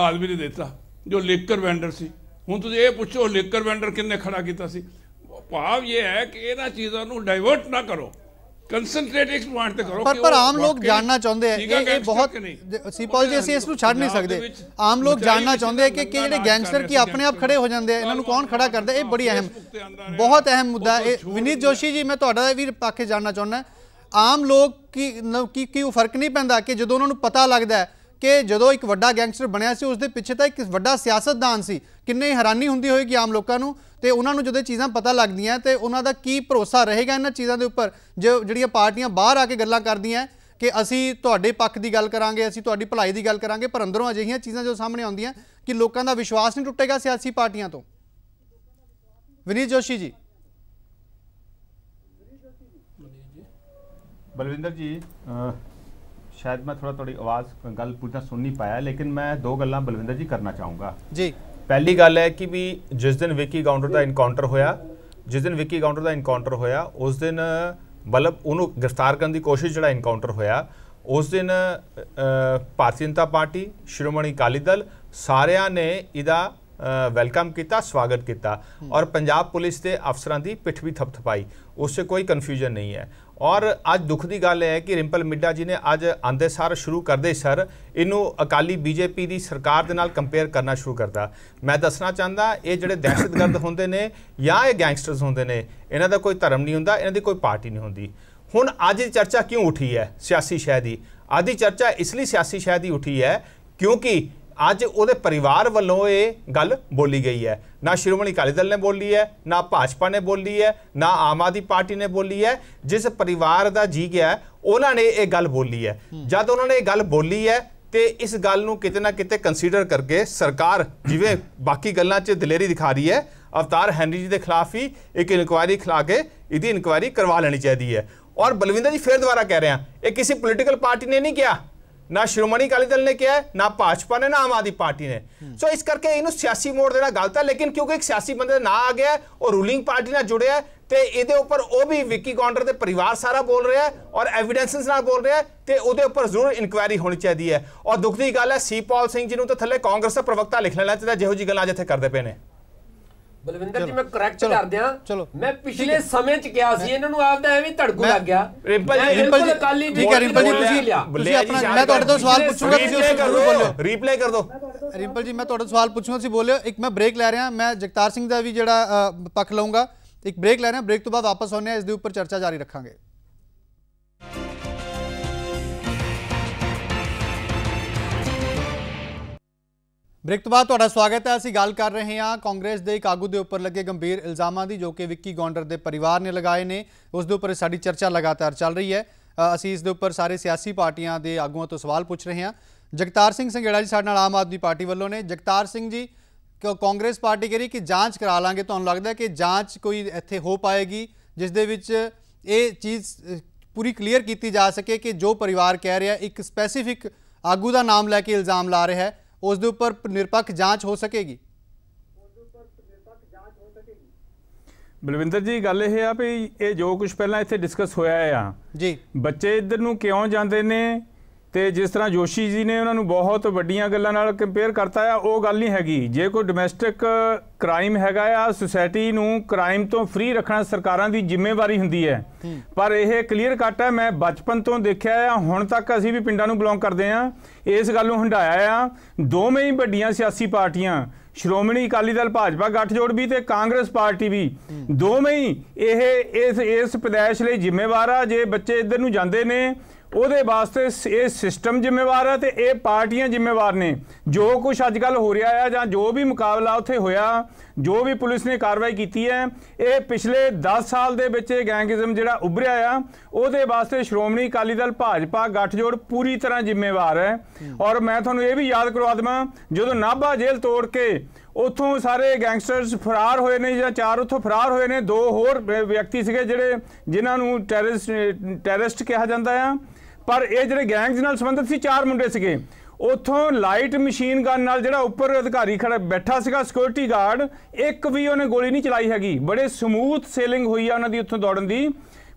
आदमी ने दिता जो लिकर वेंडर सी। हुण तुसीं ये पुछो लिकर वेंडर किन्ने खड़ा किया सी। भाव ये है कि इन्हां चीज़ों नूं डाइवर्ट ना करो, कंसंट्रेट एक पॉइंट ते करो। पर आम लोग जानना चाहते हैं ये बहुत सीपाल जी ਅਸੀਂ ਇਸ ਨੂੰ ਛੱਡ ਨਹੀਂ ਸਕਦੇ। ਆਮ ਲੋਕ जानना चाहते हैं कि ਜਿਹੜੇ ਗੈਂਗਸਟਰ ਕੀ ਆਪਣੇ ਆਪ ਖੜੇ ਹੋ ਜਾਂਦੇ ਆ, ਇਹਨਾਂ ਨੂੰ ਕੌਣ ਖੜਾ ਕਰਦਾ? ਇਹ ਬੜੀ ਅਹਿਮ ਬਹੁਤ ਅਹਿਮ ਮੁੱਦਾ ਹੈ। ਵਿਨੀਤ ਜੋਸ਼ੀ ਜੀ ਮੈਂ ਤੁਹਾਡਾ ਵੀ ਪੱਖ ਜਾਨਣਾ ਚਾਹੁੰਦਾ, ਆਮ ਲੋਕ ਕੀ ਉਹ ਫਰਕ ਨਹੀਂ ਪੈਂਦਾ ਕਿ ਜਦੋਂ ਉਹਨਾਂ ਨੂੰ ਪਤਾ ਲੱਗਦਾ ਹੈ ਕਿ ਜਦੋਂ ਇੱਕ ਵੱਡਾ ਗੈਂਗਸਟਰ ਬਣਿਆ ਸੀ ਉਸ ਦੇ ਪਿੱਛੇ ਤਾਂ ਇੱਕ ਵੱਡਾ ਸਿਆਸਤਦਾਨ ਸੀ, ਕਿੰਨੀ ਹੈਰਾਨੀ ਹੁੰਦੀ ਹੋਏਗੀ ਆਮ ਲੋਕਾਂ ਨੂੰ। ਤੇ ਉਹਨਾਂ ਨੂੰ ਜਦੋਂ ਚੀਜ਼ਾਂ ਪਤਾ ਲੱਗਦੀਆਂ ਤੇ ਉਹਨਾਂ ਦਾ ਕੀ ਭਰੋਸਾ ਰਹੇਗਾ ਇਹਨਾਂ ਚੀਜ਼ਾਂ ਦੇ ਉੱਪਰ ਜਿਹੜੀਆਂ ਪਾਰਟੀਆਂ ਬਾਹਰ ਆ ਕੇ ਗੱਲਾਂ ਕਰਦੀਆਂ ਕਿ ਅਸੀਂ ਤੁਹਾਡੇ ਪੱਖ ਦੀ ਗੱਲ ਕਰਾਂਗੇ, ਅਸੀਂ ਤੁਹਾਡੀ ਭਲਾਈ ਦੀ ਗੱਲ ਕਰਾਂਗੇ, ਪਰ ਅੰਦਰੋਂ ਅਜਿਹੀਆਂ ਚੀਜ਼ਾਂ ਜੋ ਸਾਹਮਣੇ ਆਉਂਦੀਆਂ ਕਿ ਲੋਕਾਂ ਦਾ ਵਿਸ਼ਵਾਸ ਨਹੀਂ ਟੁੱਟੇਗਾ ਸਿਆਸੀ ਪਾਰਟੀਆਂ ਤੋਂ। ਵਿਨੀਤ ਜੋਸ਼ੀ ਜੀ। बलविंदर जी शायद मैं थोड़ा थोड़ी आवाज़ गल पूरी तरह सुन नहीं पाया, लेकिन मैं दो गल्लां बलविंदर जी करना चाहूँगा जी। पहली गल है कि भी जिस दिन विक्की गाउंडर का इनकाउंटर होया, जिस दिन विक्की गाउंडर का इनकाउंटर होया उस दिन मतलब उन्होंने गिरफ्तार करने की कोशिश जो इनकाउंटर होया उस दिन भारतीय जनता पार्टी, श्रोमणी अकाली दल सारिਆਂ ने इहदा वेलकम किया, स्वागत किया और पंजाब पुलिस के अफसरां की पिठ भी थपथपाई, उससे कोई कन्फ्यूजन नहीं है। और अज दुख की गल है कि रिंपल मिड्डा जी ने अज आंदे सार शुरू करते सर इनू अकाली बीजेपी की सरकार दे नाल कंपेयर करना शुरू करता। मैं दसना चाहता ये जिहड़े दहशतगर्द होंदे ने या ये गैंगस्टर्स होंदे ने, इन्हां दा कोई धर्म नहीं हुंदा, इन्हां दी कोई पार्टी नहीं हुंदी। हुण अज दी चर्चा क्यों उठी है सियासी शह दी? अज दी चर्चा इसलिए सियासी शह दी उठी है क्योंकि अज उहदे परिवार वालों ये गल बोली गई है। ना श्रोमणी अकाली दल ने बोली है, ना भाजपा ने बोली है, ना आम आदमी पार्टी ने बोली है। जिस परिवार का जी गया उन्होंने ये गल बोली है। जब उन्होंने ये गल बोली है तो इस गल नूं किते ना किते कंसीडर करके सरकार जिवें बाकी गल्लां 'च दिलेरी दिखा रही है, अवतार हैनरी जी के खिलाफ ही एक इनकुआरी खिला के इसकी इनकुआरी करवा लेनी चाहिए है। और बलविंदर जी फिर दोबारा कह रहे हैं ये किसी पोलिटिकल पार्टी ने नहीं किया, ना श्रोमणी अकाली दल ने किया है, ना भाजपा ने, ना आम आदमी पार्टी ने। सो इस करके इन्हों सियासी मोड़ देना गलत है। लेकिन क्योंकि एक सियासी बंदे ना आ गया और रूलिंग पार्टी नाल जुड़े है तो ये उपर वो भी विक्की गाउंडर के परिवार सारा बोल रहा है और एविडेंसेस नाल बोल रहा है तो वो उपर जरूर इनकुआरी होनी चाहिए है। और दुख की गल है सीपाल सिंह जी नूं तो थले कांग्रेस का प्रवक्ता लिख लेना चाहिए जिहो जी गल्लां इत्थे करदे पे ने। ਬਲਵਿੰਦਰ ਜੀ ਮੈਂ ਕਰੈਕਟ ਕਰ ਦਿਆਂ, ਚਲੋ ਮੈਂ ਪਿਛਲੇ ਸਮੇਂ ਚ ਕਿਹਾ ਸੀ ਇਹਨਾਂ ਨੂੰ ਆਪਦਾ ਐਵੇਂ ਧੜਕੂ ਲੱਗ ਗਿਆ। ਰਿੰਪਲ ਜੀ ਠੀਕ ਹੈ ਰਿੰਪਲ ਜੀ ਤੁਸੀਂ ਆਪਣਾ, ਮੈਂ ਤੁਹਾਡੇ ਤੋਂ ਸਵਾਲ ਪੁੱਛੂੰਗਾ ਤੁਸੀਂ ਉਸ ਨੂੰ ਬੋਲਿਓ, ਰੀਪਲੇ ਕਰ ਦਿਓ। ਰਿੰਪਲ ਜੀ ਮੈਂ ਤੁਹਾਡੇ ਸਵਾਲ ਪੁੱਛੂੰਗਾ ਤੁਸੀਂ ਬੋਲਿਓ। ਇੱਕ ਮੈਂ ਬ੍ਰੇਕ ਲੈ ਰਿਹਾ, ਮੈਂ ਜਗਤਾਰ ਸਿੰਘ ਦਾ ਵੀ ਜਿਹੜਾ ਪੱਖ ਲਵਾਂਗਾ। ਇੱਕ ਬ੍ਰੇਕ ਲੈ ਰਿਹਾ, ਬ੍ਰੇਕ ਤੋਂ ਬਾਅਦ ਵਾਪਸ ਆਉਂਦੇ ਹਾਂ, ਇਸ ਦੇ ਉੱਪਰ ਚਰਚਾ ਜਾਰੀ ਰੱਖਾਂਗੇ। ਬ੍ਰੇਕ ਤੋਂ ਬਾਅਦ ਤੁਹਾਡਾ ਸਵਾਗਤ ਹੈ। ਅਸੀਂ ਗੱਲ ਕਰ ਰਹੇ ਹਾਂ ਕਾਂਗਰਸ ਦੇ ਇੱਕ ਆਗੂ ਦੇ ਉੱਪਰ ਲੱਗੇ ਗੰਭੀਰ ਇਲਜ਼ਾਮਾਂ ਦੀ, ਜੋ ਕਿ ਵਿੱਕੀ ਗੌਂਡਰ ਦੇ ਪਰਿਵਾਰ ਨੇ ਲਗਾਏ ਨੇ। ਉਸ ਦੇ ਉੱਪਰ ਸਾਡੀ ਚਰਚਾ ਲਗਾਤਾਰ ਚੱਲ ਰਹੀ ਹੈ। ਅਸੀਂ ਇਸ ਦੇ ਉੱਪਰ ਸਾਰੇ ਸਿਆਸੀ ਪਾਰਟੀਆਂ ਦੇ ਆਗੂਆਂ ਤੋਂ ਸਵਾਲ ਪੁੱਛ ਰਹੇ ਹਾਂ। ਜਗਤਾਰ ਸਿੰਘ ਸੰਘੇੜਾ ਜੀ ਸਾਡੇ ਨਾਲ ਆਮ ਆਦਮੀ ਪਾਰਟੀ ਵੱਲੋਂ ਨੇ। ਜਗਤਾਰ ਸਿੰਘ ਜੀ, ਕਾਂਗਰਸ ਪਾਰਟੀ ਕਹਿ ਰਹੀ ਕਿ ਜਾਂਚ ਕਰਾ ਲਾਂਗੇ, ਤੁਹਾਨੂੰ ਲੱਗਦਾ ਕਿ ਜਾਂਚ ਕੋਈ ਇੱਥੇ ਹੋ ਪਾਏਗੀ ਜਿਸ ਦੇ ਵਿੱਚ ਇਹ ਚੀਜ਼ ਪੂਰੀ ਕਲੀਅਰ ਕੀਤੀ ਜਾ ਸਕੇ ਕਿ ਜੋ ਪਰਿਵਾਰ ਕਹਿ ਰਿਹਾ ਇੱਕ ਸਪੈਸੀਫਿਕ ਆਗੂ ਦਾ ਨਾਮ ਲੈ ਕੇ ਇਲਜ਼ਾਮ ਲਾ ਰਿਹਾ ਹੈ, ਉਸ ਦੇ ਉੱਪਰ ਨਿਰਪੱਖ ਜਾਂਚ ਹੋ ਸਕੇਗੀ? ਬਲਵਿੰਦਰ ਜੀ, ਗੱਲ ਇਹ ਆ ਵੀ ਇਹ ਜੋ ਕੁਝ ਪਹਿਲਾਂ ਇੱਥੇ ਡਿਸਕਸ ਹੋਇਆ ਆ ਜੀ, ਬੱਚੇ ਇੱਧਰ ਨੂੰ ਕਿਉਂ ਜਾਂਦੇ ਨੇ, ਤੇ ਜਿਸ ਤਰ੍ਹਾਂ ਜੋਸ਼ੀ ਜੀ ਨੇ ਉਹਨਾਂ ਨੂੰ ਬਹੁਤ ਵੱਡੀਆਂ ਗੱਲਾਂ ਨਾਲ ਕੰਪੇਅਰ ਕਰਤਾ ਆ, ਉਹ ਗੱਲ ਨਹੀਂ ਹੈਗੀ। ਜੇ ਕੋਈ ਡੋਮੈਸਟਿਕ ਕ੍ਰਾਈਮ ਹੈਗਾ ਆ, ਸੁਸਾਇਟੀ ਨੂੰ ਕ੍ਰਾਈਮ ਤੋਂ ਫ੍ਰੀ ਰੱਖਣਾ ਸਰਕਾਰਾਂ ਦੀ ਜ਼ਿੰਮੇਵਾਰੀ ਹੁੰਦੀ ਹੈ। ਪਰ ਇਹ ਕਲੀਅਰ ਕੱਟ ਹੈ, ਮੈਂ ਬਚਪਨ ਤੋਂ ਦੇਖਿਆ ਆ, ਹੁਣ ਤੱਕ ਅਸੀਂ ਵੀ ਪਿੰਡਾਂ ਨੂੰ ਬਿਲੋਂਗ ਕਰਦੇ ਆ, ਇਸ ਗੱਲ ਨੂੰ ਹੰਢਾਇਆ ਆ। ਦੋਵੇਂ ਹੀ ਵੱਡੀਆਂ ਸਿਆਸੀ ਪਾਰਟੀਆਂ, ਸ਼੍ਰੋਮਣੀ ਅਕਾਲੀ ਦਲ ਭਾਜਪਾ ਗੱਠਜੋੜ ਵੀ ਤੇ ਕਾਂਗਰਸ ਪਾਰਟੀ ਵੀ, ਦੋਵੇਂ ਹੀ ਇਸ ਪੈਦਾਇਸ਼ ਲਈ ਜ਼ਿੰਮੇਵਾਰ ਆ। ਜੇ ਬੱਚੇ ਇੱਧਰ ਨੂੰ ਜਾਂਦੇ ਨੇ ਉਹਦੇ ਵਾਸਤੇ ਇਹ ਸਿਸਟਮ ਜ਼ਿੰਮੇਵਾਰ ਹੈ ਤੇ ਇਹ ਪਾਰਟੀਆਂ ਜ਼ਿੰਮੇਵਾਰ ਨੇ। ਜੋ ਕੁਝ ਅੱਜ ਕੱਲ੍ਹ ਹੋ ਰਿਹਾ ਹੈ ਜਾਂ ਜੋ ਵੀ ਮੁਕਾਬਲਾ ਉੱਥੇ ਹੋਇਆ, ਜੋ ਵੀ ਪੁਲਿਸ ਨੇ ਕਾਰਵਾਈ ਕੀਤੀ ਹੈ, ਇਹ ਪਿਛਲੇ 10 ਸਾਲ ਦੇ ਵਿੱਚ ਇਹ ਗੈਂਗਿਜ਼ਮ ਜਿਹੜਾ ਉੱਭਰਿਆ ਆ, ਉਹਦੇ ਵਾਸਤੇ ਸ਼੍ਰੋਮਣੀ ਅਕਾਲੀ ਦਲ ਭਾਜਪਾ ਗੱਠਜੋੜ ਪੂਰੀ ਤਰ੍ਹਾਂ ਜ਼ਿੰਮੇਵਾਰ ਹੈ। ਔਰ ਮੈਂ ਤੁਹਾਨੂੰ ਇਹ ਵੀ ਯਾਦ ਕਰਵਾ ਦੇਵਾਂ, ਜਦੋਂ ਨਾਭਾ ਜੇਲ੍ਹ ਤੋੜ ਕੇ ਉੱਥੋਂ ਸਾਰੇ ਗੈਂਗਸਟਰਸ ਫਰਾਰ ਹੋਏ ਨੇ ਜਾਂ 4 ਉੱਥੋਂ ਫਰਾਰ ਹੋਏ ਨੇ, 2 ਹੋਰ ਵਿਅਕਤੀ ਸੀਗੇ ਜਿਨ੍ਹਾਂ ਨੂੰ ਟੈਰਰਿਸਟ ਕਿਹਾ ਜਾਂਦਾ ਆ, ਪਰ ਇਹ ਜਿਹੜੇ ਗੈਂਗਸ ਨਾਲ ਸੰਬੰਧਿਤ ਸੀ 4 ਮੁੰਡੇ ਸੀਗੇ। ਉੱਥੋਂ ਲਾਈਟ ਮਸ਼ੀਨ ਗਨ ਨਾਲ ਜਿਹੜਾ ਉੱਪਰ ਅਧਿਕਾਰੀ ਖੜਾ ਬੈਠਾ ਸੀਗਾ ਸਿਕਿਉਰਿਟੀ ਗਾਰਡ, ਇੱਕ ਵੀ ਉਹਨੇ ਗੋਲੀ ਨਹੀਂ ਚਲਾਈ ਹੈਗੀ। ਬੜੇ ਸਮੂਥ ਸੇਲਿੰਗ ਹੋਈ ਆ ਉਹਨਾਂ ਦੀ ਉੱਥੋਂ ਦੌੜਨ ਦੀ,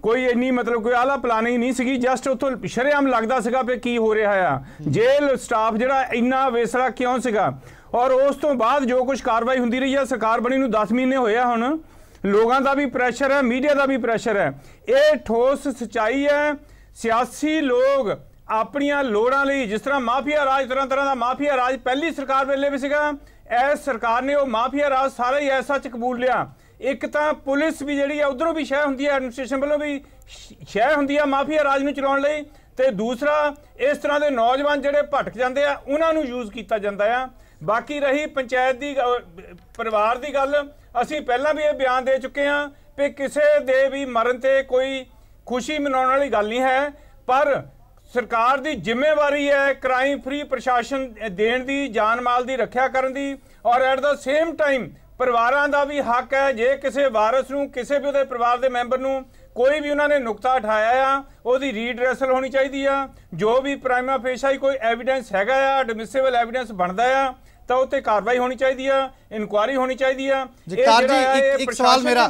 ਕੋਈ ਇੰਨੀ ਮਤਲਬ ਕੋਈ ਆਲਾ ਪਲਾਨਿੰਗ ਨਹੀਂ ਸੀਗੀ। ਜਸਟ ਉੱਥੋਂ ਸ਼ਰੇਆਮ ਲੱਗਦਾ ਸੀਗਾ ਵੀ ਕੀ ਹੋ ਰਿਹਾ ਆ। ਜੇਲ੍ਹ ਸਟਾਫ ਜਿਹੜਾ ਇੰਨਾ ਵੇਸਲਾ ਕਿਉਂ ਸੀਗਾ? ਔਰ ਉਸ ਤੋਂ ਬਾਅਦ ਜੋ ਕੁਝ ਕਾਰਵਾਈ ਹੁੰਦੀ ਰਹੀ ਹੈ, ਸਰਕਾਰ ਬਣੀ ਨੂੰ 10 ਮਹੀਨੇ ਹੋਏ ਆ, ਹੁਣ ਲੋਕਾਂ ਦਾ ਵੀ ਪ੍ਰੈਸ਼ਰ ਹੈ, ਮੀਡੀਆ ਦਾ ਵੀ ਪ੍ਰੈਸ਼ਰ ਹੈ। ਇਹ ਠੋਸ ਸੱਚਾਈ ਹੈ। ਸਿਆਸੀ ਲੋਕ ਆਪਣੀਆਂ ਲੋੜਾਂ ਲਈ, ਜਿਸ ਤਰ੍ਹਾਂ ਮਾਫੀਆ ਰਾਜ, ਤਰ੍ਹਾਂ ਦਾ ਮਾਫੀਆ ਰਾਜ ਪਹਿਲੀ ਸਰਕਾਰ ਵੇਲੇ ਵੀ ਸੀਗਾ, ਇਸ ਸਰਕਾਰ ਨੇ ਉਹ ਮਾਫੀਆ ਰਾਜ ਸਾਰਾ ਹੀ ਐਸਾ ਚ ਕਬੂਲ ਲਿਆ। ਇੱਕ ਤਾਂ ਪੁਲਿਸ ਵੀ ਜਿਹੜੀ ਆ ਉਧਰੋਂ ਵੀ ਸ਼ੈ ਹੁੰਦੀ ਹੈ, ਐਡਮਿਨਿਸਟ੍ਰੇਸ਼ਨ ਵੱਲੋਂ ਵੀ ਸ਼ੈ ਹੁੰਦੀ ਆ ਮਾਫੀਆ ਰਾਜ ਨੂੰ ਚਲਾਉਣ ਲਈ, ਤੇ ਦੂਸਰਾ ਇਸ ਤਰ੍ਹਾਂ ਦੇ ਨੌਜਵਾਨ ਜਿਹੜੇ ਭਟਕ ਜਾਂਦੇ ਆ ਉਹਨਾਂ ਨੂੰ ਯੂਜ਼ ਕੀਤਾ ਜਾਂਦਾ ਆ। ਬਾਕੀ ਰਹੀ ਪੰਚਾਇਤ ਦੀ ਪਰਿਵਾਰ ਦੀ ਗੱਲ, ਅਸੀਂ ਪਹਿਲਾਂ ਵੀ ਇਹ ਬਿਆਨ ਦੇ ਚੁੱਕੇ ਹਾਂ ਕਿ ਕਿਸੇ ਦੇ ਵੀ ਮਰਨ ਤੇ ਕੋਈ ਖੁਸ਼ੀ ਮਨਾਉਣ ਵਾਲੀ ਗੱਲ ਨਹੀਂ ਹੈ, ਪਰ ਸਰਕਾਰ ਦੀ ਜ਼ਿੰਮੇਵਾਰੀ ਹੈ ਕ੍ਰਾਈਮ ਫ੍ਰੀ ਪ੍ਰਸ਼ਾਸਨ ਦੇਣ ਦੀ, ਜਾਨ ਮਾਲ ਦੀ ਰੱਖਿਆ ਕਰਨ ਦੀ, ਔਰ ਐਟ ਦਾ ਸੇਮ ਟਾਈਮ ਪਰਿਵਾਰਾਂ ਦਾ ਵੀ ਹੱਕ ਹੈ। ਜੇ ਕਿਸੇ ਵਾਰਸ ਨੂੰ, ਕਿਸੇ ਵੀ ਉਹਦੇ ਪਰਿਵਾਰ ਦੇ ਮੈਂਬਰ ਨੂੰ ਕੋਈ ਵੀ ਉਹਨਾਂ ਨੇ ਨੁਕਤਾ ਉਠਾਇਆ ਆ, ਉਹਦੀ ਰੀਡਰੈਸਲ ਹੋਣੀ ਚਾਹੀਦੀ ਆ। ਜੋ ਵੀ ਪ੍ਰਾਈਮਾ ਫੇਸ਼ਾ ਕੋਈ ਐਵੀਡੈਂਸ ਹੈਗਾ ਆ, ਐਡਮਿਸਿਬਲ ਐਵੀਡੈਂਸ ਬਣਦਾ ਆ, ਤਾਂ ਉੱਤੇ ਕਾਰਵਾਈ ਹੋਣੀ ਚਾਹੀਦੀ ਆ, ਇਨਕੁਆਇਰੀ ਹੋਣੀ ਚਾਹੀਦੀ ਆ। ਜਗਤਾਰ ਜੀ, ਇੱਕ ਸਵਾਲ ਮੇਰਾ,